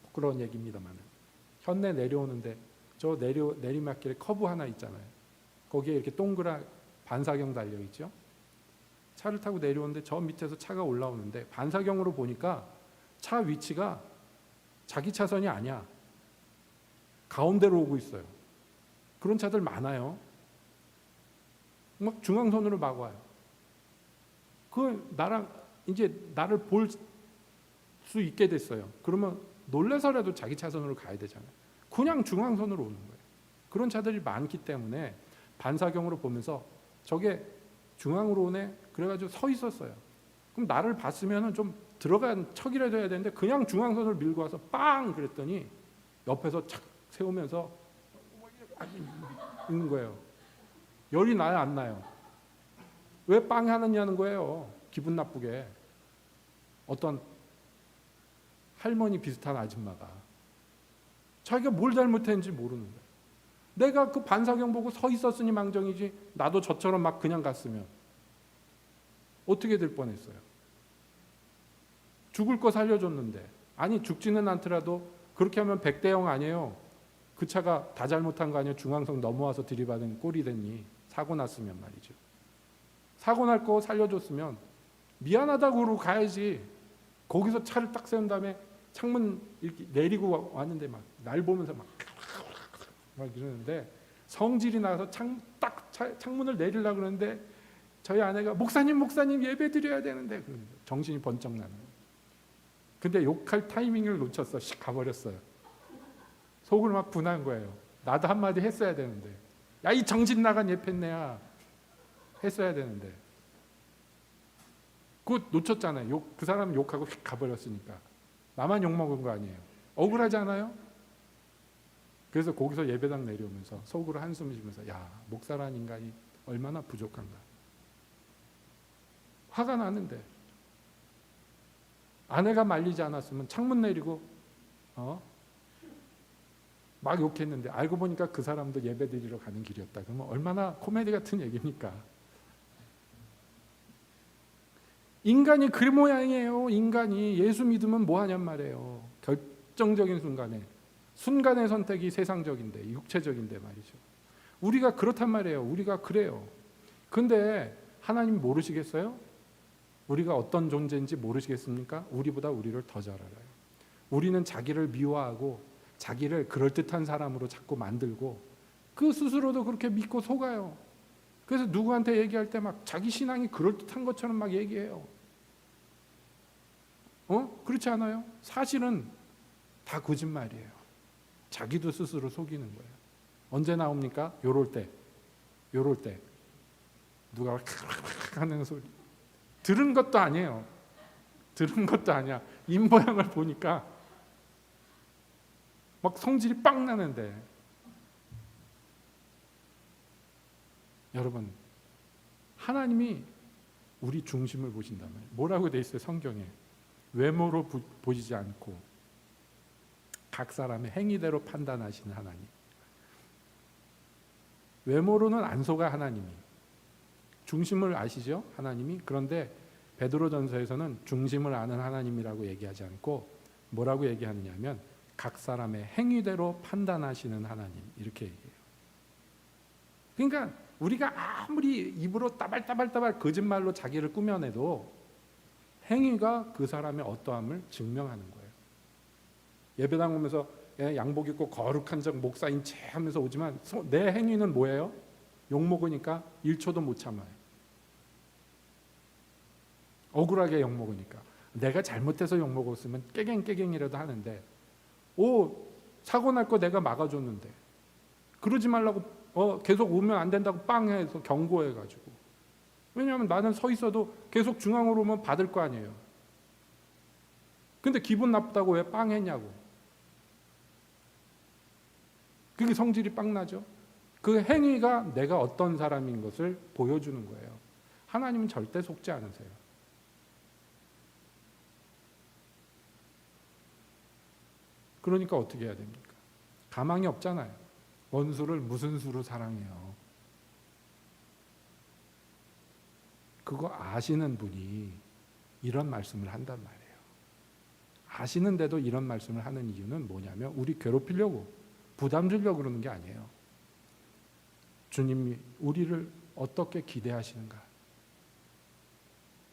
부끄러운 얘기입니다만은 현내 내려오는데 저 내리막길에 커브 하나 있잖아요. 거기에 이렇게 동그란 반사경 달려있죠. 차를 타고 내려오는데 저 밑에서 차가 올라오는데 반사경으로 보니까 차 위치가 자기 차선이 아니야. 가운데로 오고 있어요. 그런 차들 많아요. 막 중앙선으로 막 와요. 이제 나를 볼 수 있게 됐어요. 그러면 놀래서라도 자기 차선으로 가야 되잖아요. 그냥 중앙선으로 오는 거예요. 그런 차들이 많기 때문에 반사경으로 보면서 저게 중앙으로 오네? 그래가지고 서 있었어요. 그럼 나를 봤으면 좀 들어간 척이라도 해야 되는데 그냥 중앙선을 밀고 와서 빵! 그랬더니 옆에서 착 세우면서 있는 거예요. 열이 나요, 안 나요? 왜 빵 하느냐는 거예요. 기분 나쁘게. 어떤 할머니 비슷한 아줌마가 자기가 뭘 잘못했는지 모르는 거예요. 내가 그 반사경 보고 서 있었으니 망정이지, 나도 저처럼 막 그냥 갔으면 어떻게 될 뻔했어요. 죽을 거 살려줬는데, 아니 죽지는 않더라도 그렇게 하면 100대 0 아니에요. 그 차가 다 잘못한 거 아니에요. 중앙선 넘어와서 들이받은 꼴이 됐니. 사고 났으면 말이죠. 사고 날 거 살려줬으면 미안하다고 그러고 가야지. 거기서 차를 딱 세운 다음에 창문 이렇게 내리고 왔는데 막 날 보면서 막 이러는데, 성질이 나서 창문을 내리려고 그러는데 저희 아내가 목사님 예배 드려야 되는데, 정신이 번쩍 나는 거예요. 근데 욕할 타이밍을 놓쳤어. 씩 가버렸어요. 속을 막 분한 거예요. 나도 한마디 했어야 되는데, 야 이 정신 나간 예편네야 했어야 되는데, 그거 놓쳤잖아요. 그 사람 욕하고 휙 가버렸으니까. 나만 욕먹은 거 아니에요. 억울하지 않아요? 그래서 거기서 예배당 내려오면서 속으로 한숨을 쉬면서, 야, 목사란 인간이 얼마나 부족한가. 화가 나는데 아내가 말리지 않았으면 창문 내리고 막 욕했는데, 알고 보니까 그 사람도 예배 드리러 가는 길이었다. 그러면 얼마나 코미디 같은 얘기입니까? 인간이 그 모양이에요. 인간이 예수 믿으면 뭐 하냔 말이에요. 결정적인 순간의 선택이 세상적인데, 육체적인데 말이죠. 우리가 그렇단 말이에요. 우리가 그래요. 근데 하나님 모르시겠어요? 우리가 어떤 존재인지 모르시겠습니까? 우리보다 우리를 더 잘 알아요. 우리는 자기를 미워하고 자기를 그럴듯한 사람으로 자꾸 만들고, 그 스스로도 그렇게 믿고 속아요. 그래서 누구한테 얘기할 때 막 자기 신앙이 그럴듯한 것처럼 막 얘기해요. 그렇지 않아요? 사실은 다 거짓말이에요. 자기도 스스로 속이는 거예요. 언제 나옵니까? 요럴 때 누가 하는 소리 들은 것도 아니에요. 들은 것도 아니야. 입모양을 보니까 막 성질이 빵 나는데, 여러분, 하나님이 우리 중심을 보신다면 뭐라고 돼 있어요? 성경에 외모로 보시지 않고 각 사람의 행위대로 판단하시는 하나님. 외모로는 안 속아 하나님이. 중심을 아시죠? 하나님이. 그런데 베드로전서에서는 중심을 아는 하나님이라고 얘기하지 않고 뭐라고 얘기하느냐면 각 사람의 행위대로 판단하시는 하나님, 이렇게 얘기해요. 그러니까 우리가 아무리 입으로 따발따발 거짓말로 자기를 꾸며내도 행위가 그 사람의 어떠함을 증명하는 거예요. 예배당 오면서 양복 입고 거룩한 척 목사인 체 하면서 오지만 내 행위는 뭐예요? 욕 먹으니까 1초도 못 참아요. 억울하게 욕 먹으니까. 내가 잘못해서 욕 먹었으면 깨갱이라도 하는데, 사고 날 거 내가 막아줬는데 그러지 말라고 계속 오면 안 된다고 빵 해서 경고해가지고. 왜냐하면 나는 서 있어도 계속 중앙으로 오면 받을 거 아니에요. 근데 기분 나쁘다고 왜 빵 했냐고. 그게 성질이 빵 나죠. 그 행위가 내가 어떤 사람인 것을 보여주는 거예요. 하나님은 절대 속지 않으세요. 그러니까 어떻게 해야 됩니까? 가망이 없잖아요. 원수를 무슨 수로 사랑해요. 그거 아시는 분이 이런 말씀을 한단 말이에요. 아시는데도 이런 말씀을 하는 이유는 뭐냐면 우리 괴롭히려고, 부담 주려고 그러는 게 아니에요. 주님이 우리를 어떻게 기대하시는가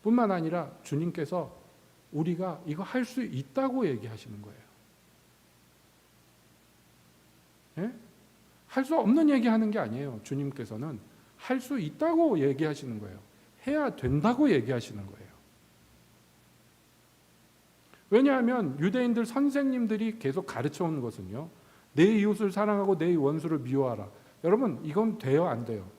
뿐만 아니라 주님께서 우리가 이거 할 수 있다고 얘기하시는 거예요. 예? 할 수 없는 얘기하는 게 아니에요. 주님께서는 할 수 있다고 얘기하시는 거예요. 해야 된다고 얘기하시는 거예요. 왜냐하면 유대인들 선생님들이 계속 가르쳐 온 것은요, 내 이웃을 사랑하고 내 원수를 미워하라. 여러분, 이건 돼요, 안 돼요?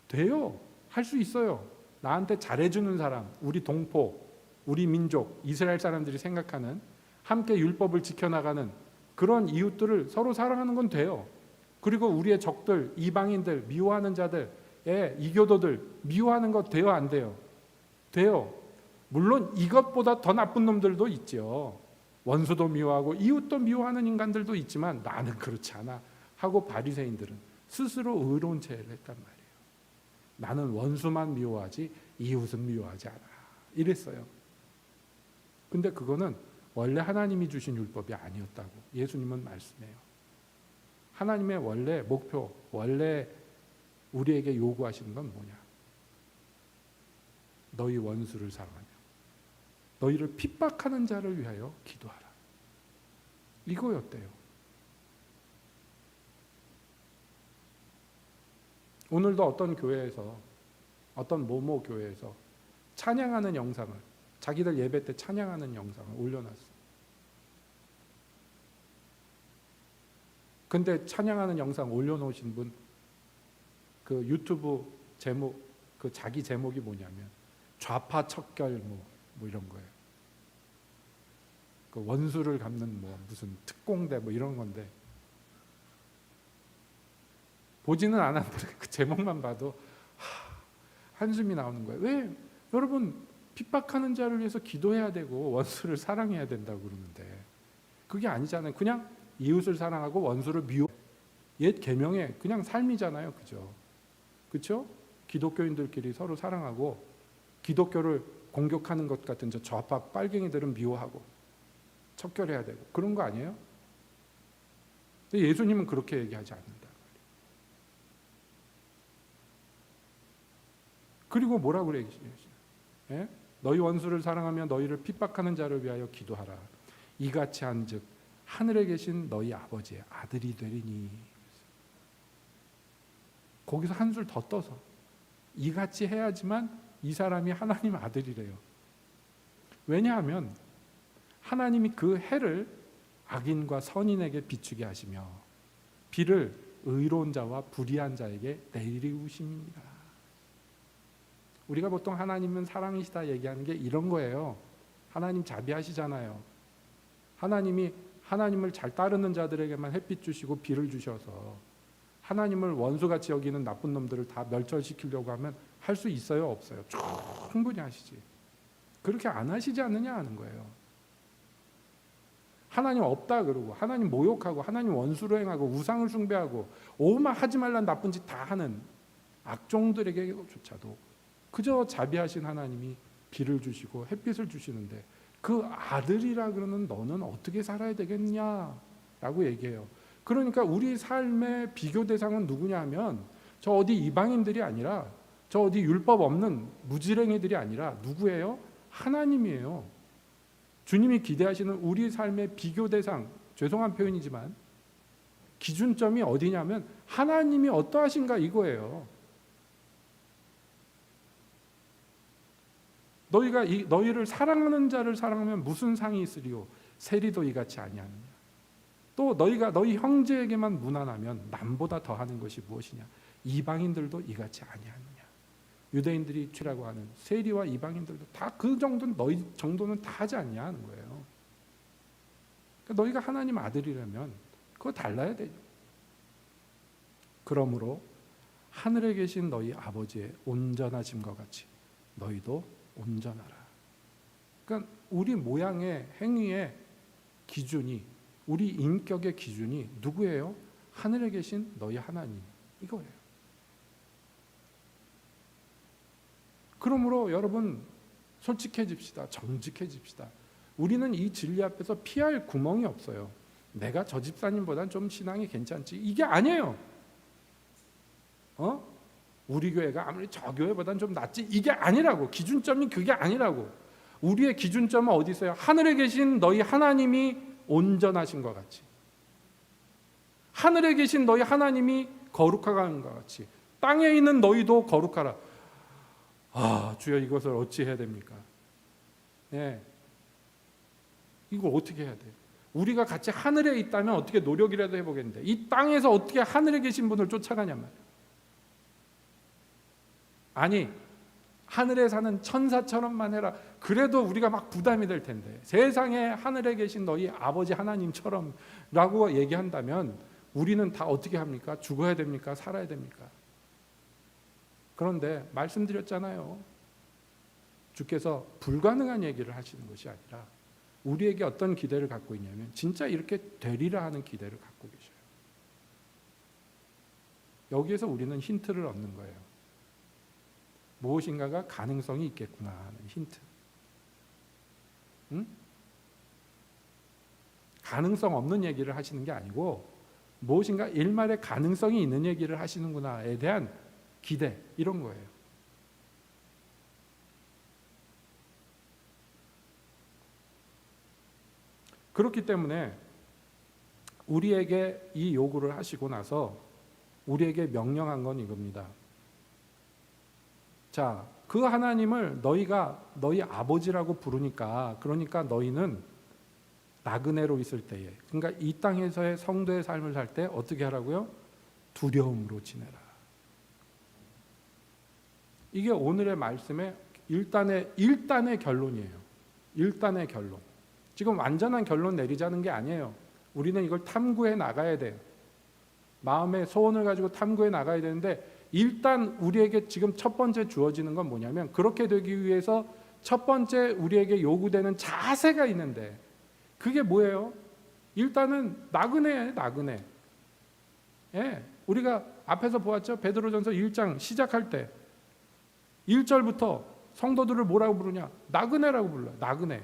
돼요. 할 수 있어요. 나한테 잘해주는 사람, 우리 동포, 우리 민족, 이스라엘 사람들이 생각하는 함께 율법을 지켜나가는 그런 이웃들을 서로 사랑하는 건 돼요. 그리고 우리의 적들, 이방인들, 미워하는 자들, 이교도들 미워하는 것 돼요, 안 돼요? 돼요. 물론 이것보다 더 나쁜 놈들도 있죠. 원수도 미워하고 이웃도 미워하는 인간들도 있지만 나는 그렇지 않아 하고 바리새인들은 스스로 의로운 체를 했단 말이에요. 나는 원수만 미워하지 이웃은 미워하지 않아 이랬어요. 근데 그거는 원래 하나님이 주신 율법이 아니었다고 예수님은 말씀해요. 하나님의 원래 목표, 원래 우리에게 요구하시는 건 뭐냐? 너희 원수를 사랑하며 너희를 핍박하는 자를 위하여 기도하라. 이거였대요. 오늘도 어떤 교회에서, 어떤 모모 교회에서 찬양하는 영상을, 자기들 예배 때 찬양하는 영상을 올려놨어. 근데 찬양하는 영상 올려놓으신 분, 그 유튜브 제목, 그 자기 제목이 뭐냐면 좌파 척결 뭐 이런 거예요. 그 원수를 갚는 뭐 무슨 특공대 뭐 이런 건데 보지는 않았는데 그 제목만 봐도 한숨이 나오는 거예요. 왜? 여러분 핍박하는 자를 위해서 기도해야 되고 원수를 사랑해야 된다고 그러는데 그게 아니잖아요. 그냥 이웃을 사랑하고 원수를 미워. 옛 계명의 그냥 삶이잖아요. 그죠? 그렇죠? 기독교인들끼리 서로 사랑하고 기독교를 공격하는 것 같은 저 좌파 빨갱이들은 미워하고 척결해야 되고 그런 거 아니에요? 근데 예수님은 그렇게 얘기하지 않는다. 그리고 뭐라고 얘기하시냐? 예? 너희 원수를 사랑하며 너희를 핍박하는 자를 위하여 기도하라. 이같이 한즉 하늘에 계신 너희 아버지의 아들이 되리니. 거기서 한술 더 떠서 이같이 해야지만 이 사람이 하나님 아들이래요. 왜냐하면 하나님이 그 해를 악인과 선인에게 비추게 하시며 비를 의로운 자와 불의한 자에게 내리우심입니다. 우리가 보통 하나님은 사랑이시다 얘기하는 게 이런 거예요. 하나님 자비하시잖아요. 하나님이 하나님을 잘 따르는 자들에게만 햇빛 주시고 비를 주셔서 하나님을 원수같이 여기는 나쁜 놈들을 다 멸절시키려고 하면 할 수 있어요? 없어요? 충분히 하시지. 그렇게 안 하시지 않느냐 하는 거예요. 하나님 없다 그러고 하나님 모욕하고 하나님 원수로 행하고 우상을 숭배하고 오마 하지 말란 나쁜 짓 다 하는 악종들에게조차도 그저 자비하신 하나님이 비를 주시고 햇빛을 주시는데 그 아들이라 그러는 너는 어떻게 살아야 되겠냐라고 얘기해요. 그러니까 우리 삶의 비교 대상은 누구냐 하면 저 어디 이방인들이 아니라 저 어디 율법 없는 무지랭이들이 아니라 누구예요? 하나님이에요. 주님이 기대하시는 우리 삶의 비교 대상, 죄송한 표현이지만 기준점이 어디냐면 하나님이 어떠하신가 이거예요. 너희가 너희를 사랑하는 자를 사랑하면 무슨 상이 있으리요? 세리도 이같이 아니하느냐. 또 너희가 너희 형제에게만 무난하면 남보다 더하는 것이 무엇이냐? 이방인들도 이같이 아니하느냐. 유대인들이 죄라고 하는 세리와 이방인들도 다 그 정도는 너희 정도는 다 하지 않냐 하는 거예요. 그러니까 너희가 하나님 아들이라면 그거 달라야 되죠. 그러므로 하늘에 계신 너희 아버지의 온전하심과 같이 너희도 온전하라. 그러니까 우리 모양의 행위의 기준이, 우리 인격의 기준이 누구예요? 하늘에 계신 너희 하나님 이거예요. 그러므로 여러분 솔직해집시다. 정직해집시다. 우리는 이 진리 앞에서 피할 구멍이 없어요. 내가 저 집사님보단 좀 신앙이 괜찮지 이게 아니에요. 우리 교회가 아무리 저 교회보단 좀 낫지 이게 아니라고. 기준점이 그게 아니라고. 우리의 기준점은 어디 있어요? 하늘에 계신 너희 하나님이 온전하신 것 같이, 하늘에 계신 너희 하나님이 거룩하신 것 같이 땅에 있는 너희도 거룩하라. 주여 이것을 어찌 해야 됩니까? 네. 이걸 어떻게 해야 돼요? 우리가 같이 하늘에 있다면 어떻게 노력이라도 해보겠는데 이 땅에서 어떻게 하늘에 계신 분을 쫓아가냔 말이에요. 아니 하늘에 사는 천사처럼만 해라. 그래도 우리가 막 부담이 될 텐데 세상에 하늘에 계신 너희 아버지 하나님처럼 라고 얘기한다면 우리는 다 어떻게 합니까? 죽어야 됩니까? 살아야 됩니까? 그런데 말씀드렸잖아요. 주께서 불가능한 얘기를 하시는 것이 아니라 우리에게 어떤 기대를 갖고 있냐면 진짜 이렇게 되리라 하는 기대를 갖고 계셔요. 여기에서 우리는 힌트를 얻는 거예요. 무엇인가가 가능성이 있겠구나 하는 힌트. 응? 가능성 없는 얘기를 하시는 게 아니고 무엇인가 일말의 가능성이 있는 얘기를 하시는구나에 대한 기대, 이런 거예요. 그렇기 때문에 우리에게 이 요구를 하시고 나서 우리에게 명령한 건 이겁니다. 자, 그 하나님을 너희가 너희 아버지라고 부르니까, 그러니까 너희는 나그네로 있을 때에, 그러니까 이 땅에서의 성도의 삶을 살 때 어떻게 하라고요? 두려움으로 지내라. 이게 오늘의 말씀의 일단의 결론이에요. 일단의 결론. 지금 완전한 결론 내리자는 게 아니에요. 우리는 이걸 탐구해 나가야 돼요. 마음의 소원을 가지고 탐구해 나가야 되는데, 일단 우리에게 지금 첫 번째 주어지는 건 뭐냐면, 그렇게 되기 위해서 첫 번째 우리에게 요구되는 자세가 있는데, 그게 뭐예요? 일단은 나그네예요. 나그네. 예, 우리가 앞에서 보았죠. 베드로전서 1장 시작할 때 1절부터 성도들을 뭐라고 부르냐? 나그네라고 불러요. 나그네.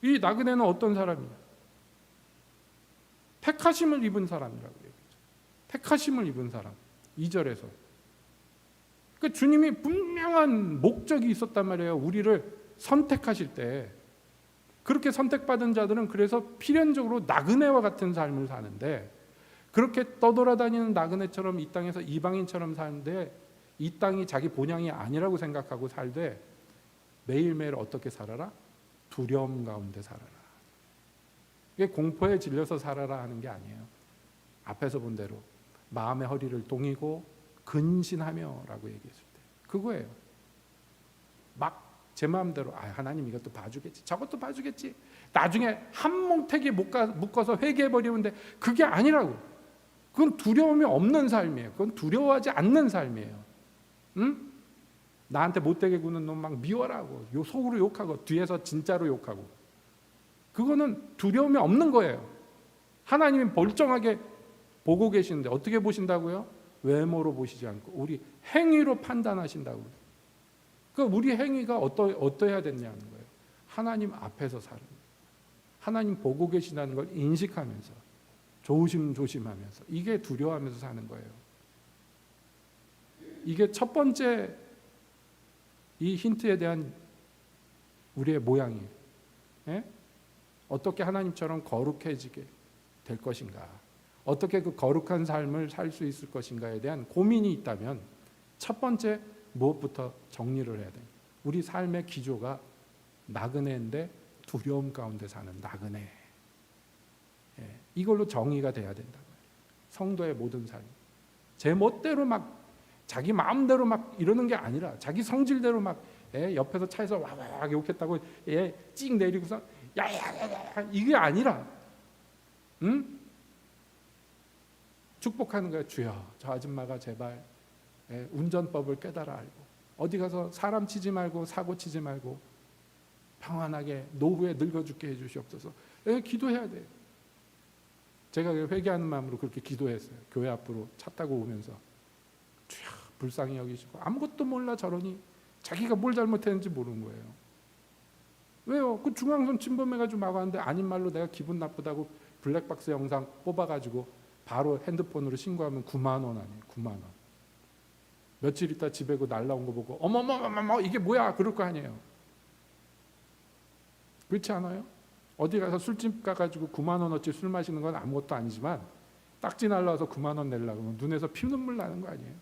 이 나그네는 어떤 사람이냐? 택하심을 입은 사람이라고 얘기하죠. 택하심을 입은 사람. 2절에서. 그러니까 주님이 분명한 목적이 있었단 말이에요. 우리를 선택하실 때. 그렇게 선택받은 자들은 그래서 필연적으로 나그네와 같은 삶을 사는데, 그렇게 떠돌아다니는 나그네처럼 이 땅에서 이방인처럼 사는데, 이 땅이 자기 본향이 아니라고 생각하고 살되 매일매일 어떻게 살아라? 두려움 가운데 살아라. 이게 공포에 질려서 살아라 하는 게 아니에요. 앞에서 본 대로 마음의 허리를 동이고 근신하며 라고 얘기했을 때 그거예요. 막 제 마음대로 하나님 이것도 봐주겠지, 저것도 봐주겠지, 나중에 한 뭉태기에 묶어서 회개해버리면 돼. 그게 아니라고. 그건 두려움이 없는 삶이에요. 그건 두려워하지 않는 삶이에요. 응? 나한테 못되게 구는 놈 막 미워라고 속으로 욕하고 뒤에서 진짜로 욕하고, 그거는 두려움이 없는 거예요. 하나님이 멀쩡하게 보고 계시는데 어떻게 보신다고요? 외모로 보시지 않고 우리 행위로 판단하신다고요. 그러니까 우리 행위가 어떠해야 되냐는 거예요. 하나님 앞에서 사는, 하나님 보고 계시다는 걸 인식하면서 조심하면서, 이게 두려워하면서 사는 거예요. 이게 첫 번째 이 힌트에 대한 우리의 모양이에요. 예? 어떻게 하나님처럼 거룩해지게 될 것인가, 어떻게 그 거룩한 삶을 살 수 있을 것인가에 대한 고민이 있다면 첫 번째 무엇부터 정리를 해야 돼요? 우리 삶의 기조가 나그네인데 두려움 가운데 사는 나그네. 예, 이걸로 정의가 돼야 된다고요. 성도의 모든 삶. 제 멋대로 막 자기 마음대로 막 이러는 게 아니라 자기 성질대로 막 옆에서 차에서 와와 욕했다고 찍 내리고서 야야야야 이게 아니라, 응? 축복하는 거예요. 주여, 저 아줌마가 제발 운전법을 깨달아 알고 어디 가서 사람 치지 말고 사고 치지 말고 평안하게 노후에 늙어 죽게 해주시옵소서. 기도해야 돼요. 제가 회개하는 마음으로 그렇게 기도했어요. 교회 앞으로 차 타고 오면서 주여 불쌍히 여기시고, 아무것도 몰라 저러니 자기가 뭘 잘못했는지 모르는 거예요. 왜요? 그 중앙선 침범해가지고 막 왔는데 아닌 말로 내가 기분 나쁘다고 블랙박스 영상 뽑아가지고 바로 핸드폰으로 신고하면 9만 원 아니에요. 9만 원. 며칠 있다 집에 그 날라온 거 보고 어머머머머 이게 뭐야 그럴 거 아니에요. 그렇지 않아요? 어디 가서 술집 가가지고 9만 원어치 술 마시는 건 아무것도 아니지만 딱지 날라와서 9만 원 내려고 하면 눈에서 피눈물 나는 거 아니에요?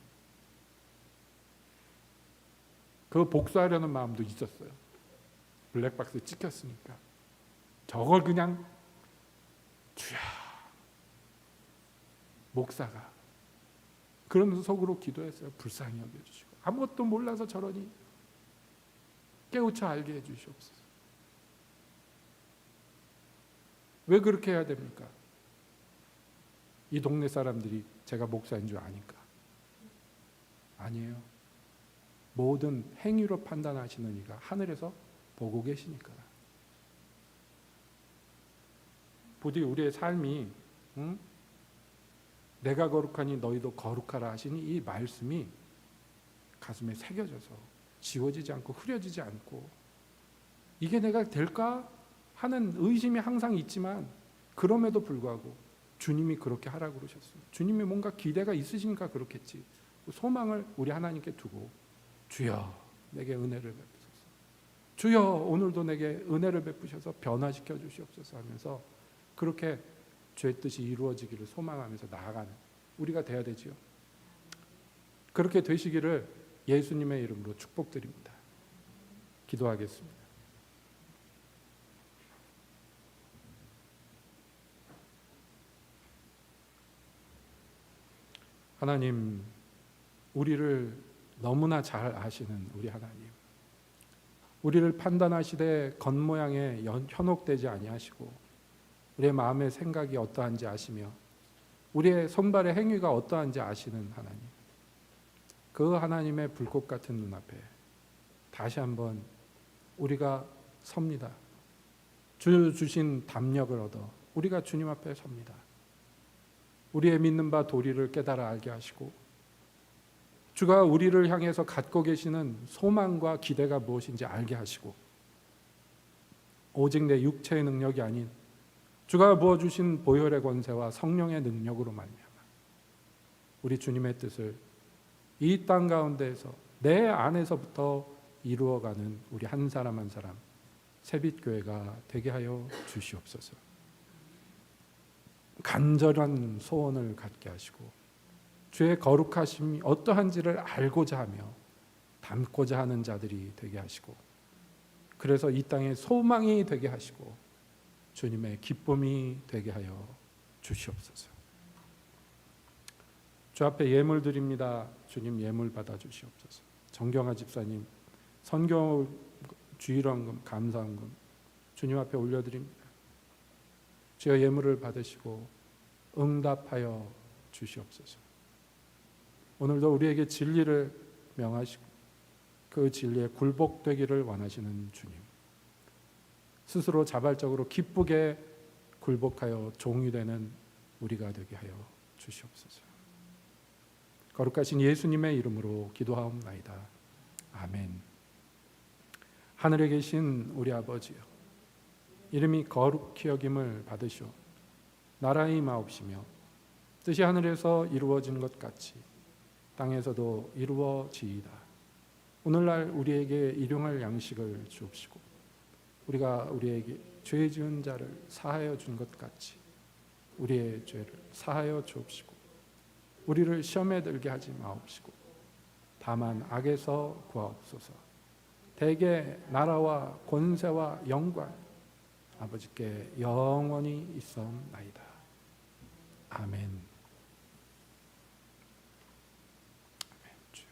그거 복수하려는 마음도 있었어요. 블랙박스 찍혔으니까 저걸 그냥 주야, 목사가 그러면서 속으로 기도했어요. 불쌍히 여겨주시고 아무것도 몰라서 저러니 깨우쳐 알게 해주시옵소서. 왜 그렇게 해야 됩니까? 이 동네 사람들이 제가 목사인 줄 아니까. 아니에요. 모든 행위로 판단하시는 이가 하늘에서 보고 계시니까. 부디 우리의 삶이 내가 거룩하니 너희도 거룩하라 하시니 이 말씀이 가슴에 새겨져서 지워지지 않고 흐려지지 않고 이게 내가 될까 하는 의심이 항상 있지만 그럼에도 불구하고 주님이 그렇게 하라고 그러셨어요. 주님이 뭔가 기대가 있으시니까 그렇겠지. 소망을 우리 하나님께 두고 주여 내게 은혜를 베푸소서. 주여 오늘도 내게 은혜를 베푸셔서 변화시켜 주시옵소서 하면서 그렇게 주의 뜻이 이루어지기를 소망하면서 나아가는 우리가 돼야 되지요. 그렇게 되시기를 예수님의 이름으로 축복드립니다. 기도하겠습니다. 하나님, 우리를 너무나 잘 아시는 우리 하나님, 우리를 판단하시되 겉모양에 현혹되지 아니하시고 우리의 마음의 생각이 어떠한지 아시며 우리의 손발의 행위가 어떠한지 아시는 하나님, 그 하나님의 불꽃 같은 눈앞에 다시 한번 우리가 섭니다. 주 주신 담력을 얻어 우리가 주님 앞에 섭니다. 우리의 믿는 바 도리를 깨달아 알게 하시고 주가 우리를 향해서 갖고 계시는 소망과 기대가 무엇인지 알게 하시고 오직 내 육체의 능력이 아닌 주가 부어주신 보혈의 권세와 성령의 능력으로 말미암아 우리 주님의 뜻을 이 땅 가운데에서 내 안에서부터 이루어가는 우리 한 사람 한 사람 새빛교회가 되게 하여 주시옵소서. 간절한 소원을 갖게 하시고 주의 거룩하심이 어떠한지를 알고자 하며 담고자 하는 자들이 되게 하시고 그래서 이 땅에 소망이 되게 하시고 주님의 기쁨이 되게 하여 주시옵소서. 주 앞에 예물 드립니다. 주님 예물 받아 주시옵소서. 정경화 집사님 선교 주일원금 감사원금 주님 앞에 올려드립니다. 주여 예물을 받으시고 응답하여 주시옵소서. 오늘도 우리에게 진리를 명하시고 그 진리에 굴복되기를 원하시는 주님, 스스로 자발적으로 기쁘게 굴복하여 종이 되는 우리가 되게 하여 주시옵소서. 거룩하신 예수님의 이름으로 기도하옵나이다. 아멘. 하늘에 계신 우리 아버지여, 이름이 거룩히 여김을 받으시오. 나라의 임하옵시며 뜻이 하늘에서 이루어진 것 같이 땅에서도 이루어지이다. 오늘날 우리에게 일용할 양식을 주옵시고 우리가 우리에게 죄 지은 자를 사하여 준 것 같이 우리의 죄를 사하여 주옵시고 우리를 시험에 들게 하지 마옵시고 다만 악에서 구하옵소서. 대개 나라와 권세와 영광 아버지께 영원히 있사옵나이다. 아멘. 아멘. 주여.